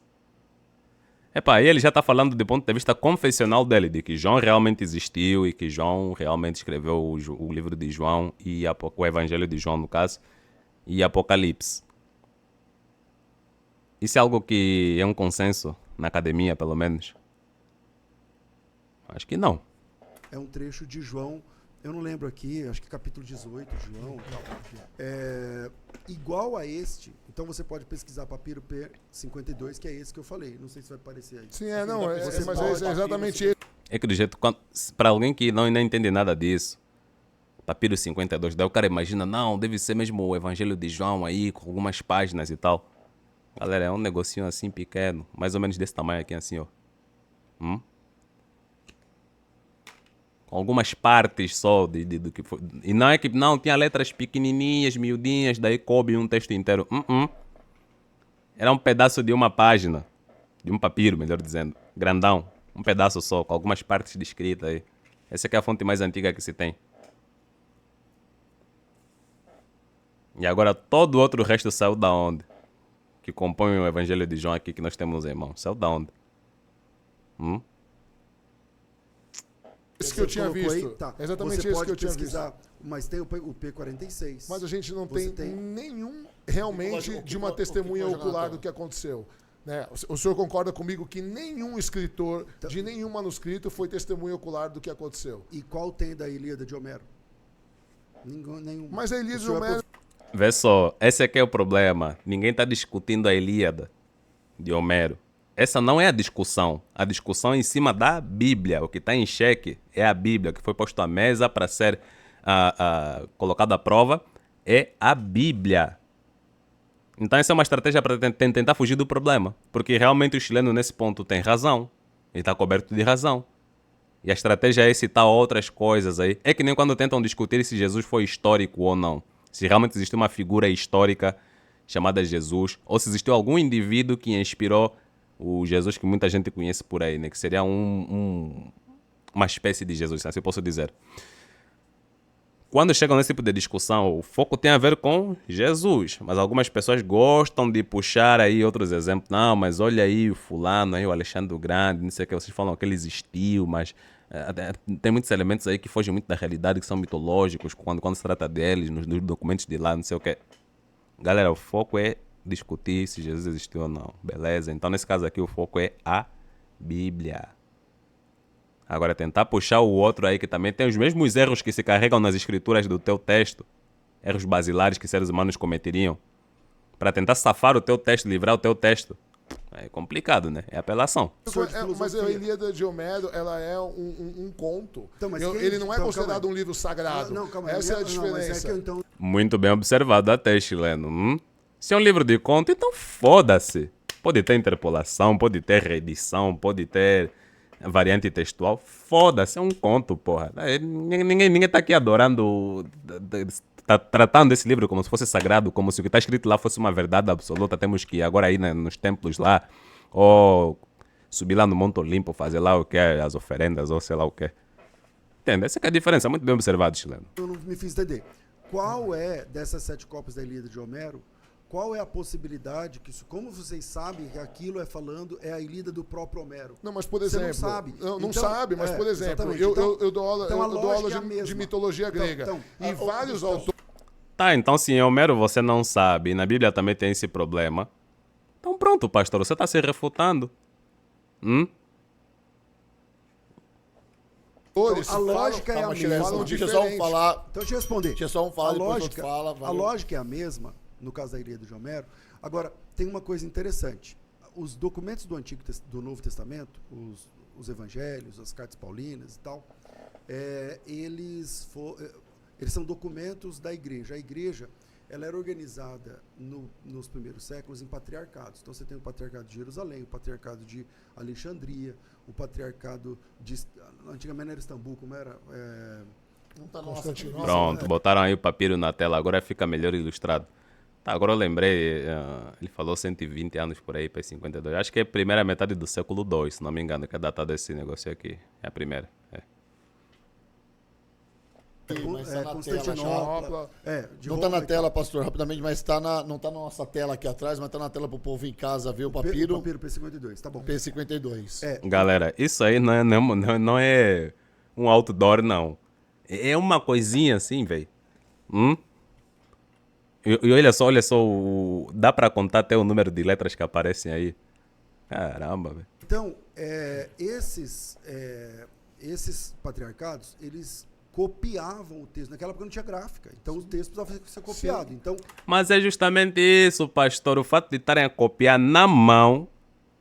Aí ele já está falando do ponto de vista confessional dele, de que João realmente existiu e que João realmente escreveu o livro de João e o Evangelho de João, no caso, e Apocalipse. Isso é algo que é um consenso na academia, pelo menos? Acho que não. É um trecho de João, eu não lembro aqui, acho que capítulo 18 de João. É, igual a este, então você pode pesquisar papiro P52, que é esse que eu falei. Não sei se vai aparecer aí. Sim, Você mas pode- é exatamente isso. É que do jeito, para alguém que não entende nada disso, papiro 52, daí o cara imagina, não, deve ser mesmo o Evangelho de João aí, com algumas páginas e tal. Galera, é um negocinho assim pequeno, mais ou menos desse tamanho aqui, assim, ó. Com algumas partes só do que foi. E não é que não tinha letras pequenininhas, miudinhas, daí coube um texto inteiro. Era um pedaço de uma página, de um papiro, melhor dizendo, grandão. Um pedaço só, com algumas partes descritas aí. Essa aqui é a fonte mais antiga que se tem. E agora todo o outro resto saiu da onde? Que compõe o Evangelho de João aqui que nós temos em mãos. Saiu da onde? Isso que eu tinha Colocou aí? visto. Tá. Exatamente Você isso pode que eu tinha visto. pesquisar, mas tem o P46. Mas a gente não Você tem, tem- nenhum realmente O que de uma o que testemunha pode jogar na ocular tela? do que aconteceu. Né? O senhor concorda comigo que nenhum escritor Então- de nenhum manuscrito foi testemunha ocular do que aconteceu? E qual tem da Ilíada de Homero? Nenhum. Mas a O Elisa senhor Homero... Vê só, esse aqui é o problema. Ninguém está discutindo a Ilíada de Homero. Essa não é a discussão. A discussão é em cima da Bíblia. O que está em xeque é a Bíblia, que foi posto à mesa para ser colocado à prova. É a Bíblia. Então essa é uma estratégia para tentar fugir do problema. Porque realmente o chileno nesse ponto tem razão. Ele está coberto de razão. E a estratégia é citar outras coisas aí. É que nem quando tentam discutir se Jesus foi histórico ou não. Se realmente existiu uma figura histórica chamada Jesus, ou se existiu algum indivíduo que inspirou o Jesus que muita gente conhece por aí, né? Que seria uma espécie de Jesus, assim eu posso dizer. Quando chegam nesse tipo de discussão, o foco tem a ver com Jesus. Mas algumas pessoas gostam de puxar aí outros exemplos. Não, mas olha aí o fulano, aí o Alexandre o Grande, não sei o que, vocês falam que ele existiu, mas tem muitos elementos aí que fogem muito da realidade, que são mitológicos, quando se trata deles, nos documentos de lá, não sei o que. Galera, o foco é discutir se Jesus existiu ou não. Beleza? Então, nesse caso aqui, o foco é a Bíblia. Agora, tentar puxar o outro aí que também tem os mesmos erros que se carregam nas escrituras do teu texto, erros basilares que seres humanos cometeriam, para tentar safar o teu texto, livrar o teu texto, é complicado, né? É apelação. Professor de Mas a filosofia. Ilíada de Homero, ela é um conto. Então, mas Ele não é então, considerado calma aí. um livro sagrado. Não, calma aí. Essa é a Não, mas diferença. é que, então, Muito bem observado até, chileno. Se é um livro de conto, então foda-se. Pode ter interpolação, pode ter reedição, pode ter variante textual. Foda-se, é um conto, porra. Ninguém tá aqui adorando, tá tratando esse livro como se fosse sagrado, como se o que tá escrito lá fosse uma verdade absoluta. Temos que ir agora aí, né, nos templos lá, ou subir lá no Monte Olimpo, fazer lá o que é, as oferendas, ou sei lá o que. Entende? Essa que é a diferença, muito bem observado, chileno. eu não me fiz entender. Qual é, dessas 7 cópias da Ilíada de Homero, qual é a possibilidade que isso, como vocês sabem que aquilo é falando, é a Ilíada do próprio Homero? Não, mas por Você exemplo... não sabe. Não Então, sabe, mas por exemplo, exatamente. eu dou aula, então a eu dou lógica aula é a de mesma. mitologia grega. E vários autores... Tá, então se em Homero você não sabe, e na Bíblia também tem esse problema, então pronto, pastor, você tá se refutando. A lógica é a Calma, mesma. Chileno, falam deixa eu só um diferente. falar. Então deixa eu responder. Deixa eu só um falar, a depois outro lógica, fala, a valeu. lógica é a mesma, no caso da Ilíada de Homero. Agora, tem uma coisa interessante. Os documentos do do Novo Testamento, os evangelhos, as cartas paulinas e tal, eles são documentos da igreja. A igreja, ela era organizada nos primeiros séculos em patriarcados. Então você tem o patriarcado de Jerusalém, o patriarcado de Alexandria, o patriarcado de... Antigamente era Istambul, como era? Não tá nossa. Constantinopla. Pronto, botaram aí o papiro na tela, agora fica melhor ilustrado. Tá, agora eu lembrei, ele falou 120 anos por aí, para 52. Acho que é a primeira metade do século II, se não me engano, que é a data desse negócio aqui. É a primeira. É. Mas tá na Constantinopla. De Não tá Roma na e tela, pastor, rapidamente, mas não tá na nossa tela aqui atrás, mas tá na tela pro povo em casa ver o papiro. O papiro P52, tá bom. P52. Galera, isso aí não é um outdoor, não. É uma coisinha assim, velho. E olha só, dá para contar até o número de letras que aparecem aí. Caramba, velho. Então, esses patriarcados, eles copiavam o texto. Naquela época não tinha gráfica, então o texto precisava ser copiado. Então, Mas é justamente isso, pastor. O fato de estarem a copiar na mão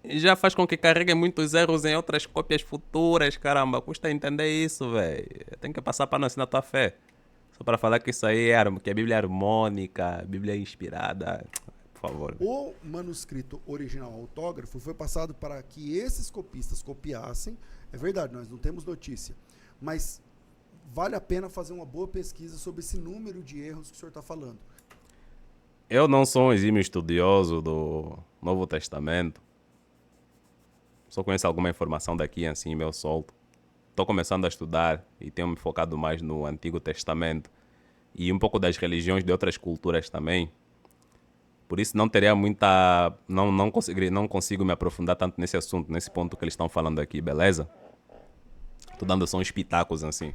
já faz com que carreguem muitos erros em outras cópias futuras. Caramba, custa entender isso, velho. Tem que passar para não ensinar a tua fé. Só para falar que isso aí que a Bíblia é harmônica, a Bíblia é inspirada. Por favor. o manuscrito original autógrafo foi passado para que esses copistas copiassem. É verdade, nós não temos notícia. Mas vale a pena fazer uma boa pesquisa sobre esse número de erros que o senhor está falando. Eu não sou um exímio estudioso do Novo Testamento. Só conheço alguma informação daqui, assim, meio solto. Estou começando a estudar e tenho me focado mais no Antigo Testamento e um pouco das religiões de outras culturas também. Por isso não teria muita... Não consigo me aprofundar tanto nesse assunto, nesse ponto que eles estão falando aqui, beleza? Estou dando só uns pitacos, assim.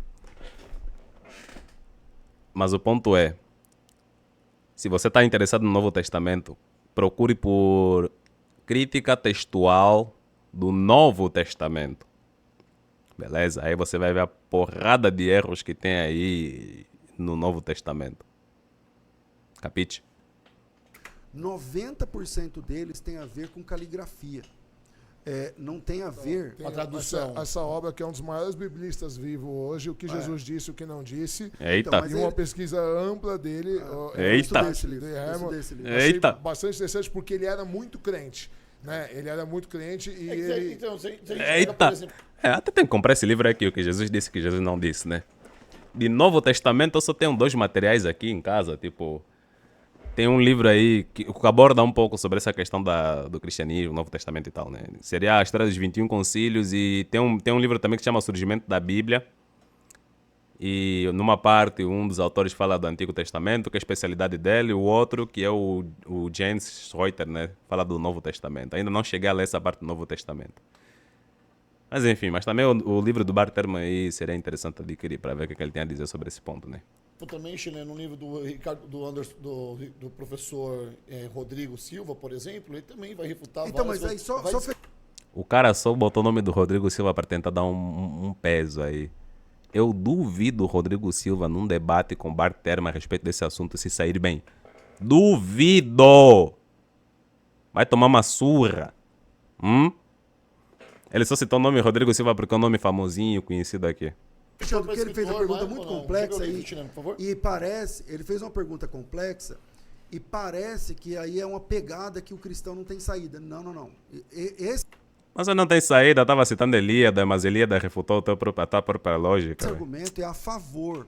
Mas o ponto é, se você está interessado no Novo Testamento, procure por crítica textual do Novo Testamento. Beleza? Aí você vai ver a porrada de erros que tem aí no Novo Testamento. Capite? 90% deles tem a ver com caligrafia. Não tem a ver... Tem A tradução. Essa obra que é um dos maiores biblistas vivos hoje, o que Jesus disse, o que não disse. Eita. mas E uma pesquisa ampla dele. Eita. Desse livro, desse livro. Achei Eita. bastante interessante porque ele era muito crente. Né? Ele era muito crente e ele... Então, se a gente pega, Eita. por exemplo, Até tem que comprar esse livro aqui, o que Jesus disse, que Jesus não disse, né? De Novo Testamento eu só tenho 2 materiais aqui em casa, tipo... Tem um livro aí que aborda um pouco sobre essa questão do cristianismo, Novo Testamento e tal, né? Seria a história dos 21 concílios e tem um livro também que se chama Surgimento da Bíblia. E numa parte, um dos autores fala do Antigo Testamento, que é a especialidade dele, o outro, que é o James Reuter, né? Fala do Novo Testamento. Ainda não cheguei a ler essa parte do Novo Testamento. Mas enfim, mas também o livro do Bart Ehrman aí seria interessante adquirir para ver o que ele tem a dizer sobre esse ponto, né? também, Chile, no livro do Ricardo, do professor Rodrigo Silva, por exemplo, ele também vai refutar Então, várias mas aí coisas. O cara só botou o nome do Rodrigo Silva para tentar dar um peso aí. Eu duvido o Rodrigo Silva num debate com Bart Ehrman a respeito desse assunto se sair bem. Duvido! Vai tomar uma surra. Ele só citou o nome Rodrigo Silva porque é um nome famosinho, conhecido aqui. Alexandre, que ele fez uma pergunta muito complexa aí, e parece, ele fez uma pergunta complexa e parece que aí é uma pegada que o cristão não tem saída. Não. Mas não tem saída, eu estava citando Elíada, mas Elíada refutou a tua própria lógica. Esse véio. argumento é a favor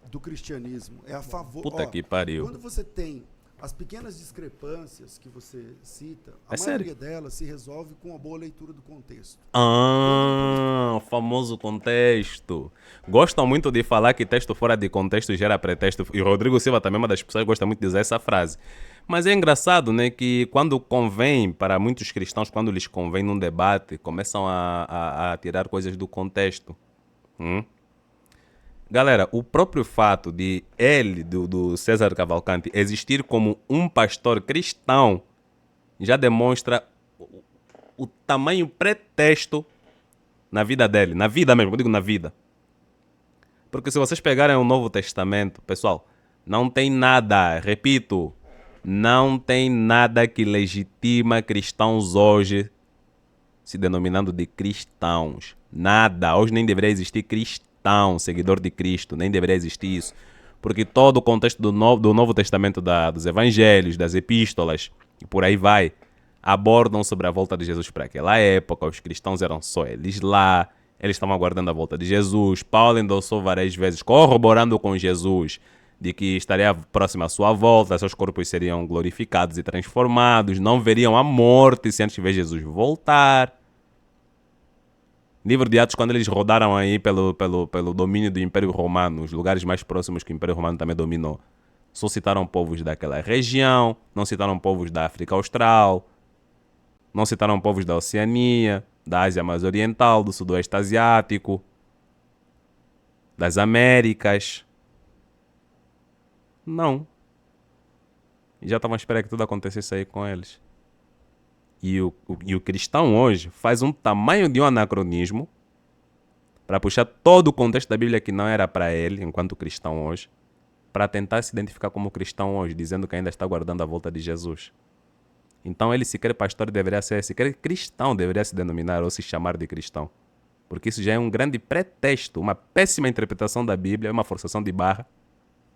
do cristianismo, é a favor... Puta que pariu. Quando você tem as pequenas discrepâncias que você cita, a É maioria sério? delas se resolve com uma boa leitura do contexto. O famoso contexto. Gostam muito de falar que texto fora de contexto gera pretexto. E o Rodrigo Silva também é uma das pessoas que gosta muito de dizer essa frase. Mas é engraçado, né, que quando convém, para muitos cristãos, quando lhes convém num debate, começam a tirar coisas do contexto. Galera, o próprio fato de ele, do César Cavalcante, existir como um pastor cristão, já demonstra o tamanho pretexto na vida dele. Na vida mesmo, eu digo na vida. Porque se vocês pegarem o Novo Testamento, pessoal, não tem nada, repito, não tem nada que legitima cristãos hoje se denominando de cristãos. Nada. Hoje nem deveria existir cristão, seguidor de Cristo. Nem deveria existir isso. Porque todo o contexto do Novo Testamento, dos evangelhos, das epístolas, e por aí vai, abordam sobre a volta de Jesus para aquela época. Os cristãos eram só eles lá. Eles estavam aguardando a volta de Jesus. Paulo endossou várias vezes, corroborando com Jesus, de que estaria próximo à sua volta, seus corpos seriam glorificados e transformados, não veriam a morte se antes de ver Jesus voltar. Livro de Atos, quando eles rodaram aí pelo domínio do Império Romano, os lugares mais próximos que o Império Romano também dominou, só citaram povos daquela região, não citaram povos da África Austral, não citaram povos da Oceania, da Ásia mais Oriental, do Sudoeste Asiático, das Américas. Não. E já estavam a esperar que tudo acontecesse aí com eles. E o cristão hoje faz um tamanho de um anacronismo para puxar todo o contexto da Bíblia que não era para ele, enquanto cristão hoje, para tentar se identificar como cristão hoje, dizendo que ainda está guardando a volta de Jesus. Então ele, se quer pastor, deveria ser, se quer cristão, deveria se denominar ou se chamar de cristão. Porque isso já é um grande pretexto, uma péssima interpretação da Bíblia, uma forçação de barra,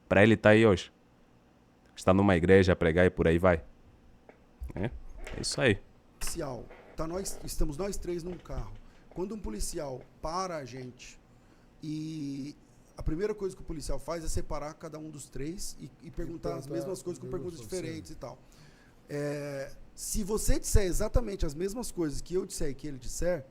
para ele estar aí hoje. Está numa igreja a pregar e por aí vai. É isso aí. Policial, estamos nós três num carro. Quando um policial para a gente e a primeira coisa que o policial faz é separar cada um dos três e perguntar as mesmas coisas com perguntas diferentes e tal. Se você disser exatamente as mesmas coisas que eu disser e que ele disser,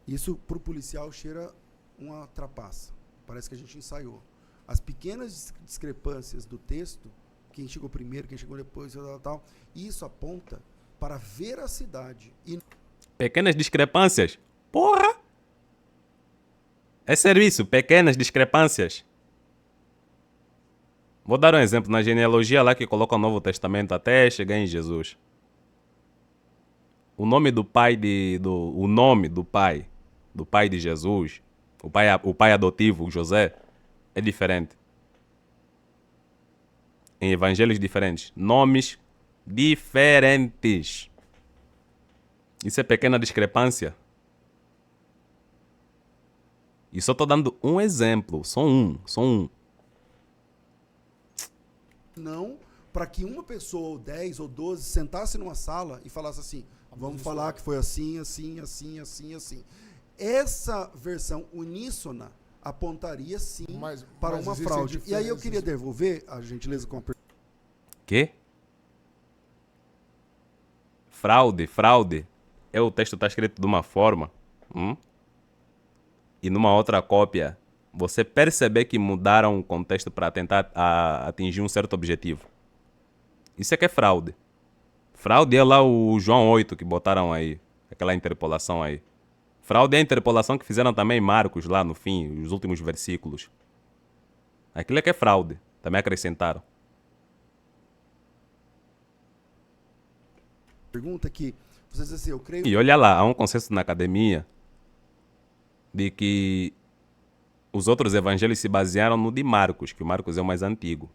isso pro policial cheira uma trapaça. Parece que a gente ensaiou. As pequenas discrepâncias do texto, quem chegou primeiro, quem chegou depois, tal, isso aponta para a veracidade. Pequenas discrepâncias? Porra! É sério isso, pequenas discrepâncias. Vou dar um exemplo. Na genealogia lá que coloca o Novo Testamento até chegar em Jesus. O nome do pai do pai de Jesus, o pai adotivo, José, é diferente. Em evangelhos diferentes. Nomes diferentes. Isso é pequena discrepância. E só estou dando um exemplo. Só um. Não para que uma pessoa, ou 10 ou 12, sentasse numa sala e falasse assim, vamos falar que foi assim, assim, assim, assim, assim. Essa versão uníssona apontaria sim para uma fraude. E aí eu queria devolver a gentileza com a pergunta. Quê? Fraude. O texto está escrito de uma forma. E numa outra cópia, você perceber que mudaram o contexto para tentar atingir um certo objetivo. Isso é que é fraude. Fraude é lá o João 8 que botaram aí. Aquela interpolação aí. Fraude é a interpolação que fizeram também Marcos lá no fim, os últimos versículos. Aquilo é que é fraude. Também acrescentaram. Pergunta que você diz assim, eu creio... E olha lá, há um consenso na academia de que os outros evangelhos se basearam no de Marcos, que o Marcos é o mais antigo.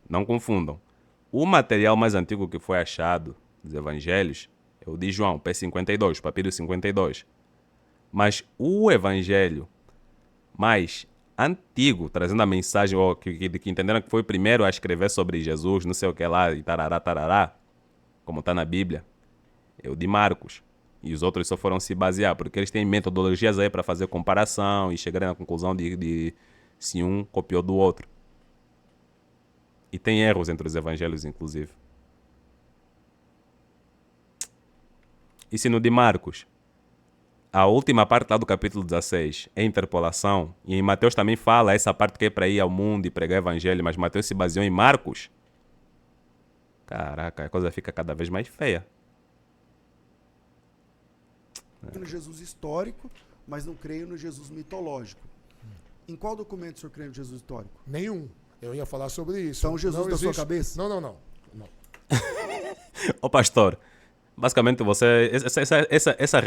Não confundam. O material mais antigo que foi achado dos evangelhos é o de João, P52, papiro 52. Mas o evangelho mais antigo, trazendo a mensagem, que entenderam que foi o primeiro a escrever sobre Jesus, não sei o que lá, e tarará, como está na Bíblia, é o de Marcos. E os outros só foram se basear, porque eles têm metodologias aí para fazer comparação e chegarem à conclusão de se um copiou do outro. E tem erros entre os evangelhos, inclusive. E se no de Marcos, a última parte lá do capítulo 16 é interpolação, e em Mateus também fala essa parte que é para ir ao mundo e pregar o evangelho, mas Mateus se baseou em Marcos. Caraca, a coisa fica cada vez mais feia. No Jesus histórico, mas não creio no Jesus mitológico. Em qual documento o senhor crê no Jesus histórico? Nenhum. Eu ia falar sobre isso. Então Jesus não da existe... sua cabeça? Não. Ô pastor, basicamente você... Essa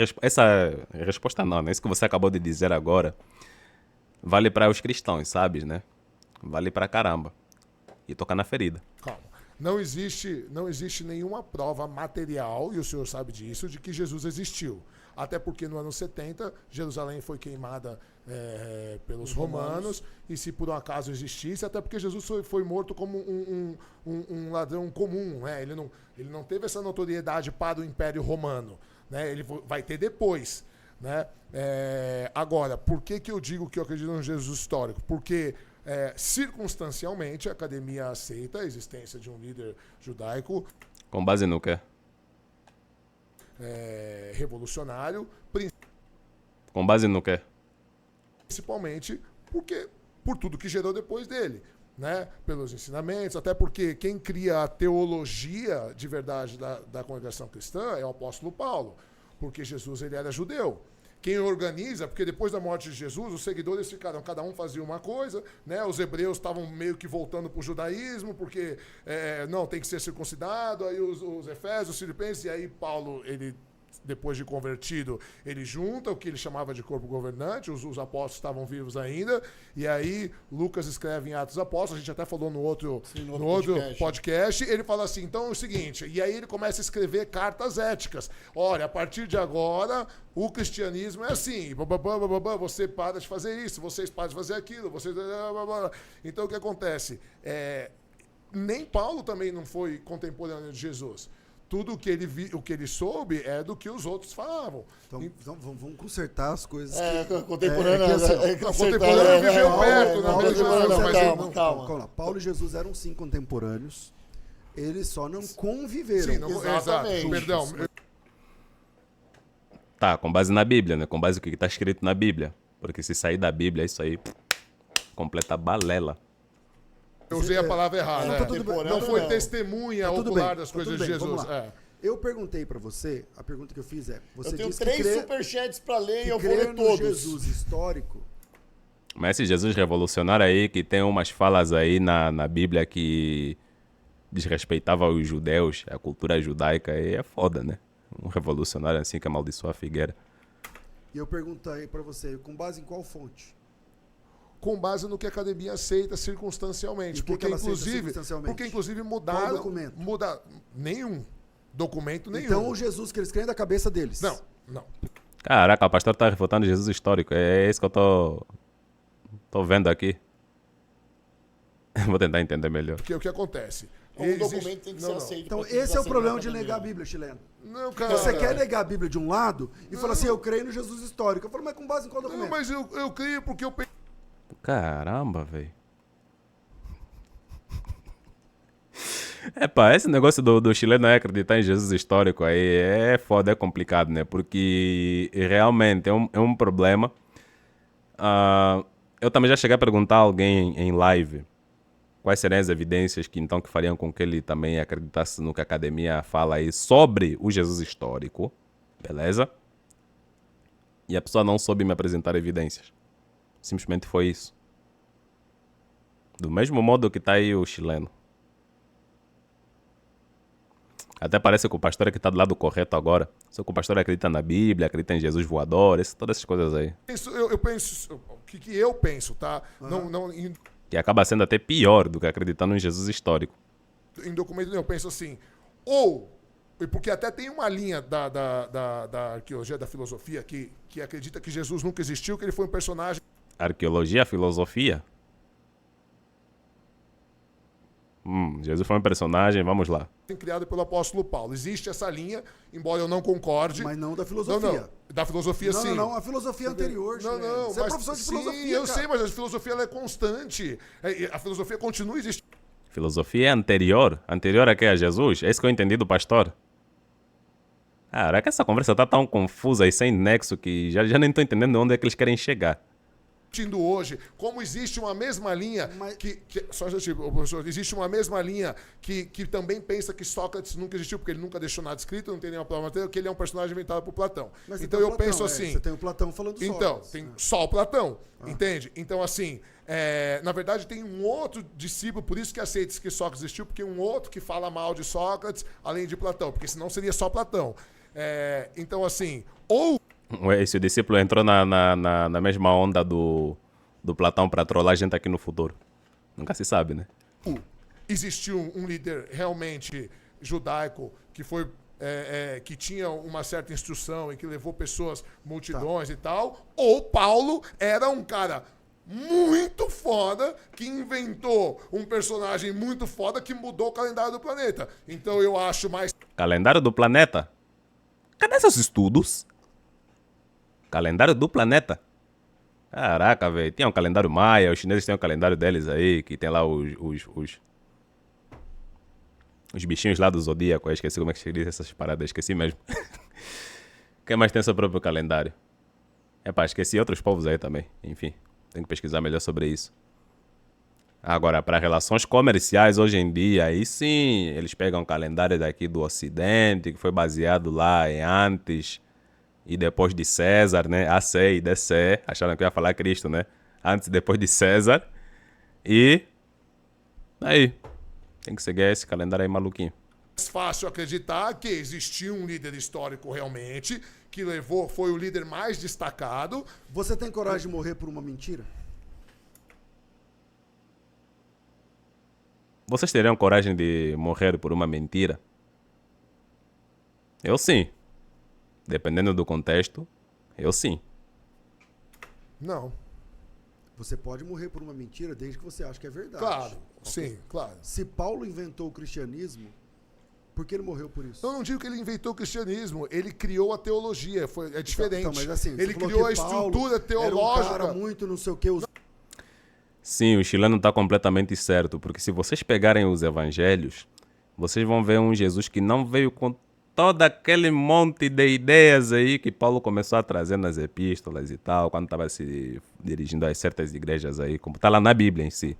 resposta não, né? Isso que você acabou de dizer agora vale para os cristãos, sabe, né? Vale para caramba. E toca na ferida. Calma. Não existe nenhuma prova material, e o senhor sabe disso, de que Jesus existiu. Até porque no ano 70, Jerusalém foi queimada pelos romanos, e se por um acaso existisse, até porque Jesus foi morto como um ladrão comum, né? Ele não teve essa notoriedade para o Império Romano, né? Ele vai ter depois, né? Agora, por que eu digo que eu acredito no Jesus histórico? Porque circunstancialmente a academia aceita a existência de um líder judaico com base no quê? Revolucionário, com base no quê? Principalmente por tudo que gerou depois dele, né? Pelos ensinamentos, até porque quem cria a teologia de verdade da congregação cristã é o apóstolo Paulo, porque Jesus ele era judeu. quem organiza, porque depois da morte de Jesus, os seguidores ficaram, cada um fazia uma coisa, né? Os hebreus estavam meio que voltando para o judaísmo, porque não, tem que ser circuncidado, aí os efésios, os filipenses, e aí Paulo, ele, depois de convertido, ele junta o que ele chamava de corpo governante, os apóstolos estavam vivos ainda, e aí Lucas escreve em Atos dos Apóstolos, a gente até falou no outro podcast, ele fala assim, então é o seguinte, e aí ele começa a escrever cartas éticas. Olha, a partir de agora, o cristianismo é assim, você para de fazer isso, vocês param de fazer aquilo, vocês... Então o que acontece? Nem Paulo também não foi contemporâneo de Jesus. Tudo o que ele soube é do que os outros falavam. Então vamos consertar as coisas. Contemporâneo viveu perto, né? Calma. Paulo e Jesus eram sim contemporâneos. Eles só não conviveram. Sim, exatamente. Perdão. Tá, com base na Bíblia, né? Com base no que está escrito na Bíblia. Porque se sair da Bíblia, isso aí completa balela. Eu usei a palavra errada. Não foi testemunha ocular das coisas de Jesus. Eu perguntei pra você, a pergunta que eu fiz você eu tenho disse 3 superchats pra ler e eu vou ler todos. Jesus histórico. Mas esse Jesus revolucionário aí, que tem umas falas aí na Bíblia que desrespeitava os judeus, a cultura judaica, aí é foda, né? Um revolucionário assim que amaldiçoa a figueira. E eu perguntei pra você, com base em qual fonte? Com base no que a academia aceita circunstancialmente. Porque inclusive mudaram... Qual documento? Nenhum. Documento nenhum. Então o Jesus que eles creem é da cabeça deles. Não. Caraca, o pastor tá refutando Jesus histórico. É isso que eu tô vendo aqui. Vou tentar entender melhor. Porque o que acontece? Um documento tem que ser aceito. Então esse é o problema de negar a Bíblia, chileno. Não, cara. Você quer negar a Bíblia de um lado e fala assim, eu creio no Jesus histórico. Eu falo, mas com base em qual documento? Não, mas eu creio porque eu... Caramba, velho. Esse negócio do chileno acreditar em Jesus histórico aí é foda, é complicado, né? Porque realmente é um problema. Eu também já cheguei a perguntar a alguém em live quais seriam as evidências que fariam com que ele também acreditasse no que a academia fala aí sobre o Jesus histórico. Beleza? E a pessoa não soube me apresentar evidências. Simplesmente foi isso. Do mesmo modo que tá aí o chileno. Até parece que o pastor é que tá do lado correto agora. Só que o pastor acredita na Bíblia, acredita em Jesus voador, todas essas coisas aí. Eu penso, o que eu penso, tá? Que acaba sendo até pior do que acreditando em Jesus histórico. Em documento eu penso assim, porque até tem uma linha da arqueologia, da filosofia, que acredita que Jesus nunca existiu, que ele foi um personagem... Arqueologia, filosofia? Jesus foi um personagem, vamos lá. Criado pelo apóstolo Paulo. Existe essa linha, embora eu não concorde. Mas não da filosofia. Não. Da filosofia, sim. Não, a filosofia anterior. Não. Você é professor de filosofia, sim, eu sei, mas a filosofia ela é constante. A filosofia continua existindo. Filosofia é anterior? Anterior a quê? A Jesus? É isso que eu entendi do pastor? Caraca, essa conversa tá tão confusa e sem nexo que já nem tô entendendo onde é que eles querem chegar. Hoje, como existe uma mesma linha professor, existe uma mesma linha que também pensa que Sócrates nunca existiu, porque ele nunca deixou nada escrito, não tem nenhuma prova material, que ele é um personagem inventado por Platão. Mas então eu penso assim... Você tem o Platão falando Sócrates. Então, tem só o Platão, entende? Então, assim, na verdade tem um outro discípulo, por isso que aceita que Sócrates existiu, porque um outro que fala mal de Sócrates, além de Platão, porque senão seria só Platão. Então, assim, Esse discípulo entrou na mesma onda do Platão para trollar a gente aqui no futuro. Nunca se sabe, né? Existiu um líder realmente judaico que foi que tinha uma certa instrução e que levou pessoas, multidões e tal, ou Paulo era um cara muito foda que inventou um personagem muito foda que mudou o calendário do planeta. Então eu acho mais... Calendário do planeta? Cadê esses estudos? Calendário do planeta? Caraca, velho. Tinha um calendário maia, os chineses têm um calendário deles aí, que tem lá os bichinhos lá do zodíaco. Eu esqueci como é que se diz essas paradas, esqueci mesmo. Quem mais tem seu próprio calendário? Esqueci outros povos aí também. Enfim, tem que pesquisar melhor sobre isso. Agora, para relações comerciais hoje em dia, aí sim, eles pegam o calendário daqui do Ocidente, que foi baseado lá em antes... e depois de César, né? AC e DC, acharam que eu ia falar Cristo, né? Antes e depois de César. E aí, tem que seguir esse calendário aí maluquinho. Mais fácil acreditar que existia um líder histórico realmente, que foi o líder mais destacado. Você tem coragem de morrer por uma mentira? Vocês teriam coragem de morrer por uma mentira? Eu sim. Dependendo do contexto, eu sim. Não. Você pode morrer por uma mentira desde que você ache que é verdade. Claro, sim, claro. Se Paulo inventou o cristianismo, por que ele morreu por isso? Eu não digo que ele inventou o cristianismo, ele criou a teologia, é diferente. Então, mas assim, ele você falou criou que a Paulo estrutura teológica. Era um cara muito não sei o que. Sim, o chileno está completamente certo, porque se vocês pegarem os evangelhos, vocês vão ver um Jesus que não veio com todo aquele monte de ideias aí que Paulo começou a trazer nas epístolas e tal, quando estava se dirigindo a certas igrejas aí, como está lá na Bíblia em si.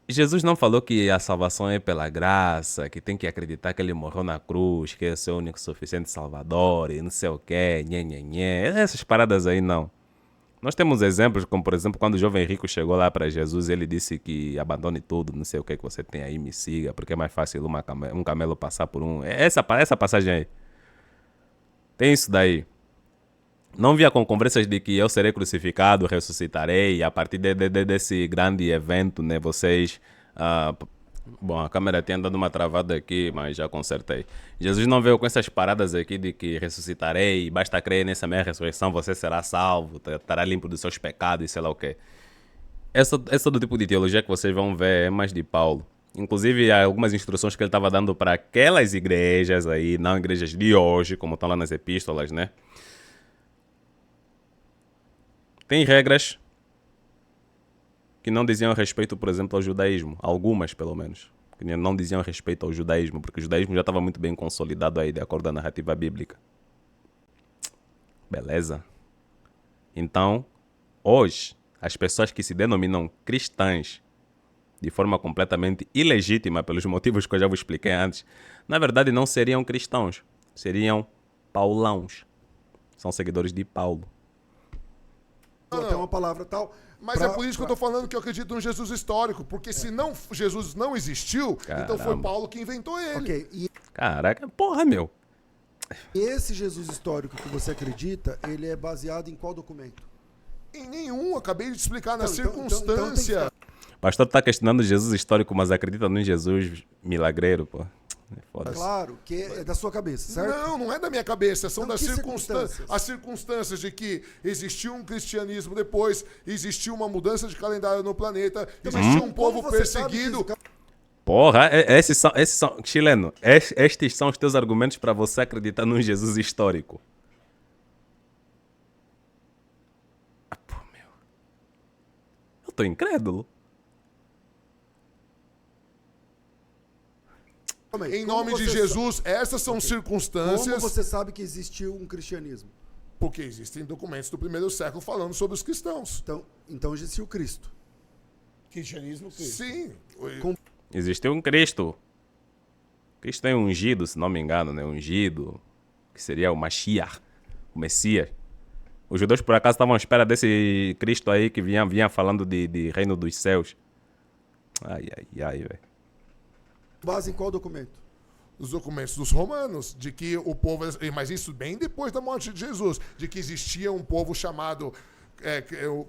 Jesus não falou que a salvação é pela graça, que tem que acreditar que ele morreu na cruz, que é o seu único suficiente salvador e não sei o quê, nhé. Essas paradas aí não. Nós temos exemplos, como por exemplo, quando o jovem rico chegou lá para Jesus, ele disse que abandone tudo, não sei o que você tem aí, me siga, porque é mais fácil um camelo passar por um. Essa passagem aí. Tem isso daí. Não via com conversas de que eu serei crucificado, ressuscitarei, e a partir desse grande evento, né, vocês... bom, a câmera tinha dado uma travada aqui, mas já consertei. Jesus não veio com essas paradas aqui de que ressuscitarei, basta crer nessa minha ressurreição, você será salvo, estará limpo dos seus pecados e sei lá o quê. Essa do tipo de teologia que vocês vão ver é mais de Paulo. Inclusive, há algumas instruções que ele estava dando para aquelas igrejas aí, não igrejas de hoje, como estão lá nas epístolas, né? Tem regras que não diziam respeito, por exemplo, ao judaísmo. Algumas, pelo menos. Que não diziam respeito ao judaísmo, porque o judaísmo já estava muito bem consolidado aí, de acordo com a narrativa bíblica. Beleza? Então, hoje, as pessoas que se denominam cristãs, de forma completamente ilegítima, pelos motivos que eu já vos expliquei antes, na verdade não seriam cristãos, seriam paulãos. São seguidores de Paulo. Tem uma palavra tal. Mas é por isso que eu tô falando que eu acredito no Jesus histórico, porque se não, Jesus não existiu, então foi Paulo que inventou ele. Ok, e Caraca, porra, meu. esse Jesus histórico que você acredita, ele é baseado em qual documento? Em nenhum, acabei de explicar na Então, circunstância. O pastor tá questionando Jesus histórico, mas acredita no Jesus milagreiro, pô. Foda-se. Claro, que é da sua cabeça, certo? Não, não é da minha cabeça, são Então, das que circunstâncias. circunstâncias? As circunstâncias de que existiu um cristianismo depois, existiu uma mudança de calendário no planeta, existiu um povo Como você sabe perseguido. disso? Porra, esses são chileno, estes são os teus argumentos para você acreditar num Jesus histórico. Pô, meu. Eu tô incrédulo. Calma aí, Em como nome de você Jesus, essas são Como circunstâncias, você sabe que existiu um cristianismo? porque existem documentos do primeiro século falando sobre os cristãos. Então existiu Cristo. Cristianismo, Cristo. Sim. Existiu um Cristo. Cristo é ungido, se não me engano, né? Ungido, que seria o Mashiach, o Messias. Os judeus, por acaso, estavam à espera desse Cristo aí que vinha falando de reino dos céus. Ai, velho. Base em qual documento? Os documentos dos romanos, de que o povo, mas isso bem depois da morte de Jesus, de que existia um povo chamado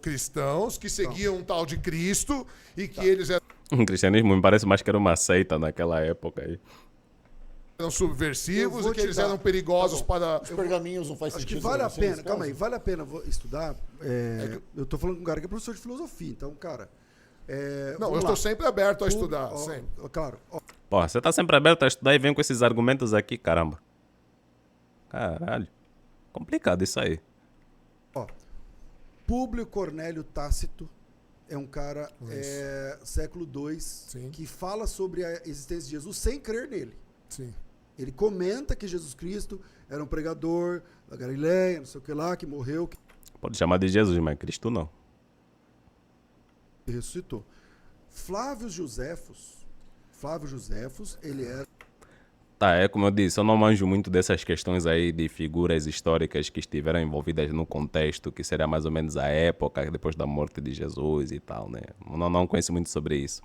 cristãos, que seguiam um tal de Cristo, e que eles O cristianismo me parece mais que era uma seita naquela época aí. eram Eu subversivos vou e que te eles dar. eram perigosos Tá bom. para... Os pergaminhos não faz Acho sentido. que vale pra a você, pena, resposta? calma aí, vale a pena estudar. Eu tô falando com um cara que é professor de filosofia, então, cara. Não, eu vamos estou lá. sempre aberto a estudar, Ó, sempre. Claro. Porra, você tá sempre aberto a estudar e vem com esses argumentos aqui, caramba. Caralho. Complicado isso aí. Públio Cornélio Tácito é um cara século II Sim. que fala sobre a existência de Jesus sem crer nele. Sim. Ele comenta que Jesus Cristo era um pregador da Galileia, não sei o que lá, que morreu, que Pode chamar de Jesus, mas Cristo não. ressuscitou. Flávio Josefos, ele era Tá, é como eu disse, eu não manjo muito dessas questões aí de figuras históricas que estiveram envolvidas no contexto, que seria mais ou menos a época depois da morte de Jesus e tal, né? Não conheço muito sobre isso.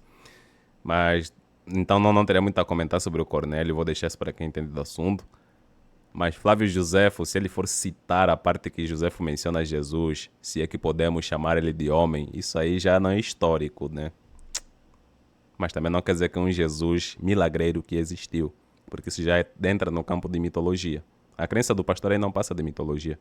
Mas, então não teria muito a comentar sobre o Cornélio, vou deixar isso para quem entende do assunto. Mas Flávio Josefo, se ele for citar a parte que Josefo menciona Jesus, se é que podemos chamar ele de homem, isso aí já não é histórico, né? Mas também não quer dizer que é um Jesus milagreiro que existiu, porque isso já entra no campo de mitologia. A crença do pastor aí não passa de mitologia.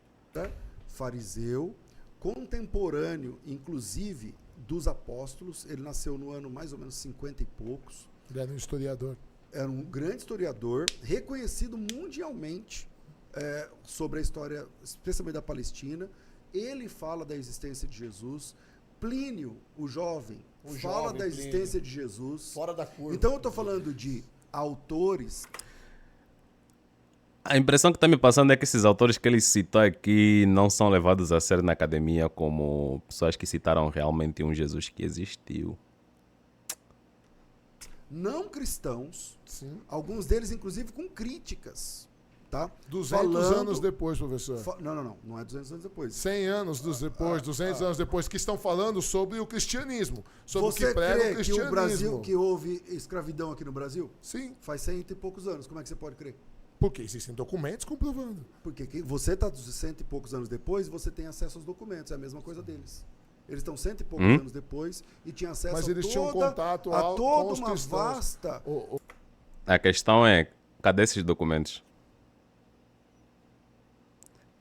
Fariseu, contemporâneo, inclusive, dos apóstolos. Ele nasceu no ano mais ou menos 50 e poucos. Ele era um historiador. Era um grande historiador, reconhecido mundialmente sobre a história, especialmente da Palestina. Ele fala da existência de Jesus. Plínio, o jovem, fala da existência de Jesus. Fora da curva. Então eu estou falando de autores. A impressão que está me passando é que esses autores que ele citou aqui não são levados a sério na academia como pessoas que citaram realmente um Jesus que existiu. Não cristãos, Sim. alguns deles inclusive com críticas, tá? 200 anos depois, professor. Não é 200 anos depois. 100 anos depois, 200 anos depois, que estão falando sobre o cristianismo, sobre o Você que prega o crê que cristianismo. o Brasil, que houve escravidão aqui no Brasil? Sim, Faz 100 e poucos anos. Como é que você pode crer? porque existem documentos comprovando. Porque você está 100 e poucos anos depois e você tem acesso aos documentos. É a mesma coisa deles. Eles estão 100 e poucos anos depois e tinham acesso Mas a eles tinham contato a com toda os uma cristãos. vasta... A questão é, cadê esses documentos?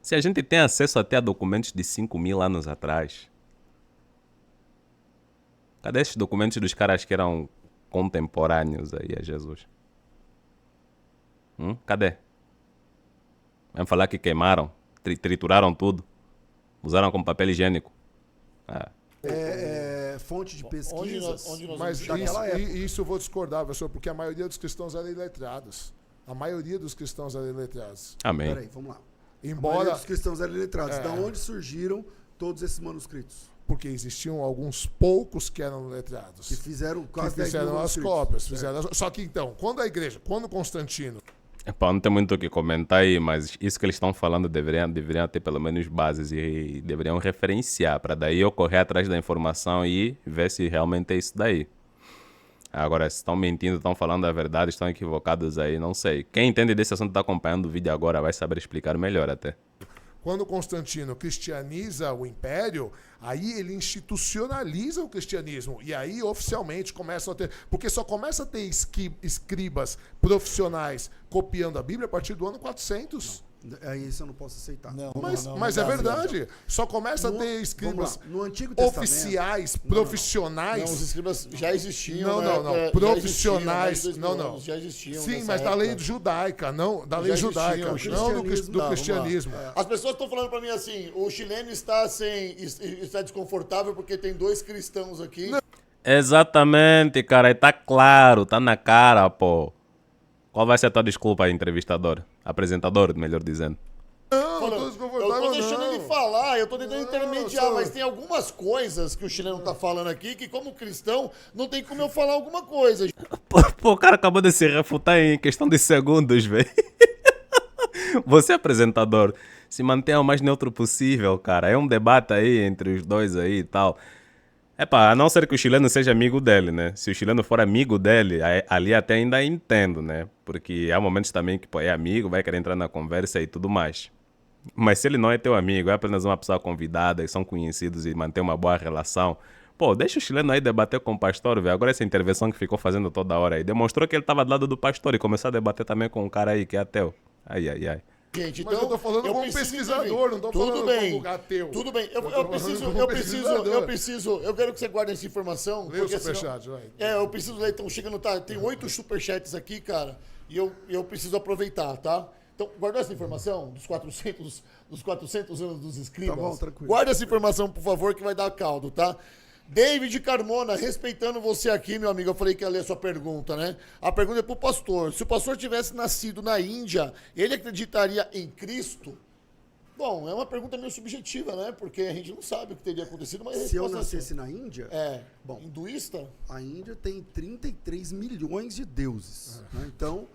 Se a gente tem acesso até a documentos de 5.000 anos atrás, cadê esses documentos dos caras que eram contemporâneos aí a Jesus? Cadê? Vamos falar que queimaram, trituraram tudo, usaram como papel higiênico. Fonte de pesquisas. Onde nós Mas vamos chegar? isso eu vou discordar, professor, porque a maioria dos cristãos eram iletrados. A maioria dos cristãos eram iletrados. Amém. Peraí, vamos lá. A maioria Embora, dos cristãos eram letrados. Da onde surgiram todos esses manuscritos? porque existiam alguns poucos que eram letrados. Que fizeram Que quase 10 mil fizeram as manuscritos. cópias. Só que então, quando Constantino... Epá, não tem muito o que comentar aí, mas isso que eles estão falando deveriam ter pelo menos bases e deveriam referenciar, para daí eu correr atrás da informação e ver se realmente é isso daí. Agora, se estão mentindo, estão falando a verdade, estão equivocados aí, não sei. Quem entende desse assunto está acompanhando o vídeo agora vai saber explicar melhor até. Quando Constantino cristianiza o império, aí ele institucionaliza o cristianismo. E aí, oficialmente, começam a ter... Porque só começa a ter escribas profissionais copiando a Bíblia a partir do ano 400. Aí isso eu não posso aceitar. Mas é verdade. Só começa a ter Vamos escribas lá. No Antigo Testamento... oficiais, profissionais. Não, os escribas já existiam. Não. Profissionais. Não. Já existiam. Sim, nessa mas da época. lei judaica, não da lei Já judaica, existiam, não do cristianismo. cristianismo. As pessoas estão falando pra mim assim, o chileno está desconfortável porque tem 2 cristãos aqui. Exatamente, cara, e tá claro, tá na cara, pô. Qual vai ser a tua desculpa, entrevistador? Apresentador, melhor dizendo. Não, Olha, tô eu desconfortável, tô deixando não. ele falar, eu tô tentando intermediar, senhor. mas tem algumas coisas que o chileno tá falando aqui que, como cristão, não tem como eu falar alguma coisa. Pô, o cara acabou de se refutar em questão de segundos, velho. Você, apresentador, se mantenha o mais neutro possível, cara. É um debate aí entre os dois aí e tal. Epá, a não ser que o chileno seja amigo dele, né? Se o chileno for amigo dele, ali até ainda entendo, né? Porque há momentos também que pô, é amigo, vai querer entrar na conversa e tudo mais. Mas se ele não é teu amigo, é apenas uma pessoa convidada, que são conhecidos e mantém uma boa relação, pô, deixa o chileno aí debater com o pastor, velho. Agora essa intervenção que ficou fazendo toda hora aí, demonstrou que ele estava do lado do pastor e começou a debater também com um cara aí que é ateu. Ai. Gente, Mas então, eu tô falando como preciso pesquisador, intervir. não tô Tudo falando bem, como ateu. Tudo bem, Eu tô falando como pesquisador. eu quero que você guarde essa informação. Lê o porque superchat, vai. eu preciso ler, estão chegando, tem 8 superchats aqui, cara, e eu preciso aproveitar, tá? Então, guardou essa informação dos 400 anos dos escribas? Tá bom, tranquilo. Guarda essa informação, por favor, que vai dar caldo, tá? David Carmona, respeitando você aqui, meu amigo, eu falei que ia ler a sua pergunta, né? A pergunta é pro pastor. Se o pastor tivesse nascido na Índia, ele acreditaria em Cristo? Bom, é uma pergunta meio subjetiva, né? Porque a gente não sabe o que teria acontecido, mas a Se eu resposta é nascesse assim. na Índia, Bom, hinduísta? a Índia tem 33 milhões de deuses. Né? Então,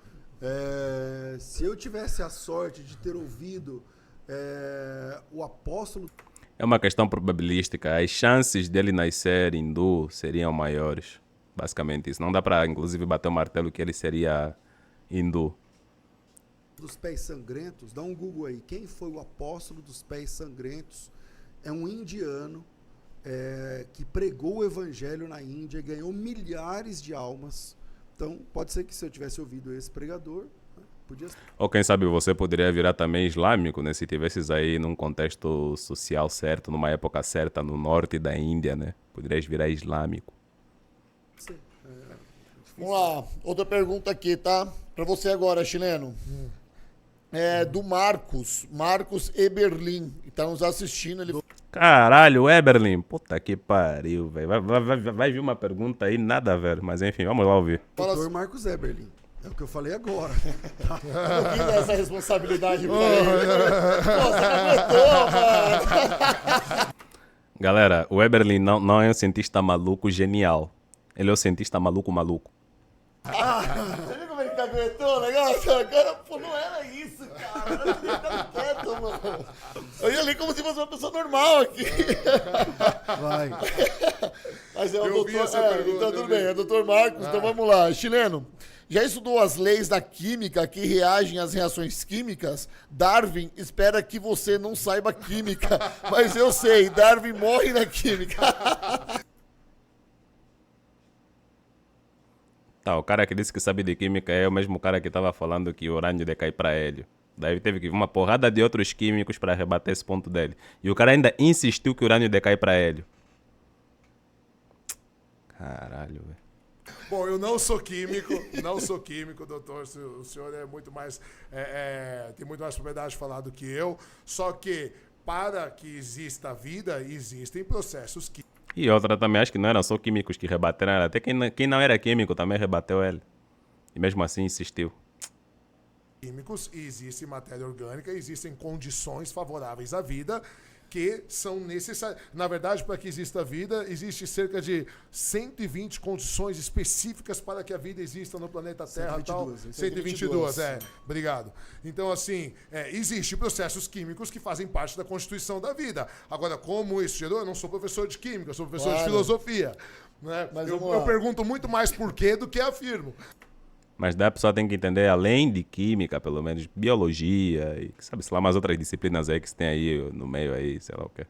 Se eu tivesse a sorte de ter ouvido o apóstolo. É uma questão probabilística. As chances dele nascer hindu seriam maiores. Basicamente isso. Não dá para, inclusive, bater o martelo que ele seria hindu. Dos pés sangrentos, dá um Google aí. Quem foi o apóstolo dos pés sangrentos? É um indiano que pregou o evangelho na Índia e ganhou milhares de almas. Então, pode ser que se eu tivesse ouvido esse pregador, né, podia ser. Ou quem sabe você poderia virar também islâmico, né? Se tivesses aí num contexto social certo, numa época certa, no norte da Índia, né? Poderias virar islâmico. Sim. Vamos lá, outra pergunta aqui, tá? Pra você agora, chileno. Do Marcos Eberlin, que tá nos assistindo. Ele... Caralho, Eberlin. Puta que pariu, velho. Vai vir uma pergunta aí, nada a ver. Mas enfim, vamos lá ouvir. Doutor Marcos Eberlin. É o que eu falei agora. Eu quis dar essa responsabilidade pra ele. Pô, você não aguentou, mano. Galera, o Eberlin não é um cientista maluco genial. Ele é um cientista maluco. Você viu como ele caguetou o negócio? Agora, pô, não era isso, cara. Eu tinha ficado quieto, mano. Eu ia ali como se fosse uma pessoa normal aqui. Vai. Mas é o Eu vi doutor. essa pergunta, Então eu tudo vi. bem, é o doutor Marcos. Então vamos lá. Chileno, já estudou as leis da química que reagem às reações químicas? Darwin espera que você não saiba química. Mas eu sei, Darwin morre na química. Tá, o cara que disse que sabe de química é o mesmo cara que tava falando que o urânio decai para hélio. Daí teve que vir uma porrada de outros químicos para rebater esse ponto dele. E o cara ainda insistiu que o urânio decai para hélio. Caralho, velho. Bom, eu não sou químico, doutor. O senhor é muito mais. Tem muito mais propriedade de falar do que eu. Só que, para que exista vida, existem processos químicos. E outra também, acho que não eram só químicos que rebateram ela. Até quem não era químico também rebateu ele. E mesmo assim insistiu. E existe matéria orgânica, existem condições favoráveis à vida que são necessárias. Na verdade, para que exista vida, existe cerca de 120 condições específicas para que a vida exista no planeta Terra. 122, obrigado. Então, assim, existem processos químicos que fazem parte da constituição da vida. Agora, como isso gerou? Eu não sou professor de química, eu sou professor de filosofia. Né? Mas Eu pergunto muito mais porquê do que afirmo. Mas daí a pessoa tem que entender, além de química, pelo menos, biologia e, sabe, sei lá, umas outras disciplinas aí que você tem aí no meio aí, sei lá o quê.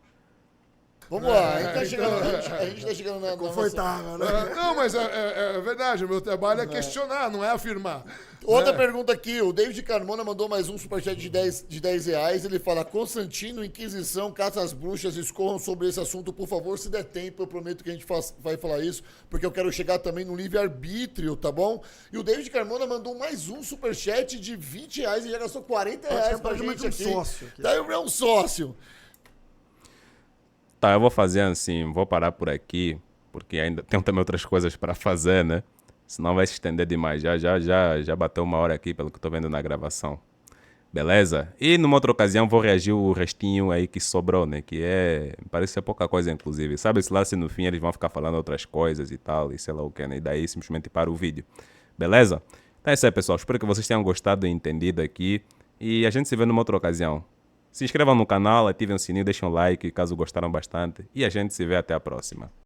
Vamos lá, a gente tá chegando na Confortável, né? Não, mas é verdade, o meu trabalho é questionar, não é afirmar. Outra pergunta aqui, o David Carmona mandou mais um superchat de 10 reais. Ele fala: Constantino, Inquisição, caça às bruxas, escorram sobre esse assunto, por favor, se der tempo. Eu prometo que a gente vai falar isso, porque eu quero chegar também no livre-arbítrio, tá bom? E o David Carmona mandou mais um superchat de 20 reais e já gastou 40 reais pra gente aqui. Sócio aqui. Daí é um sócio. Tá, eu vou fazer assim, vou parar por aqui, porque ainda tenho também outras coisas para fazer, né? Senão vai se estender demais. Já bateu uma hora aqui, pelo que eu tô vendo na gravação. Beleza? E numa outra ocasião vou reagir o restinho aí que sobrou, né? Que parece ser pouca coisa, inclusive. Sabe-se lá se no fim eles vão ficar falando outras coisas e tal, e sei lá o que, né? E daí simplesmente para o vídeo. Beleza? Então é isso aí, pessoal. Espero que vocês tenham gostado e entendido aqui. E a gente se vê numa outra ocasião. Se inscrevam no canal, ativem o sininho, deixem um like caso gostaram bastante. E a gente se vê até a próxima.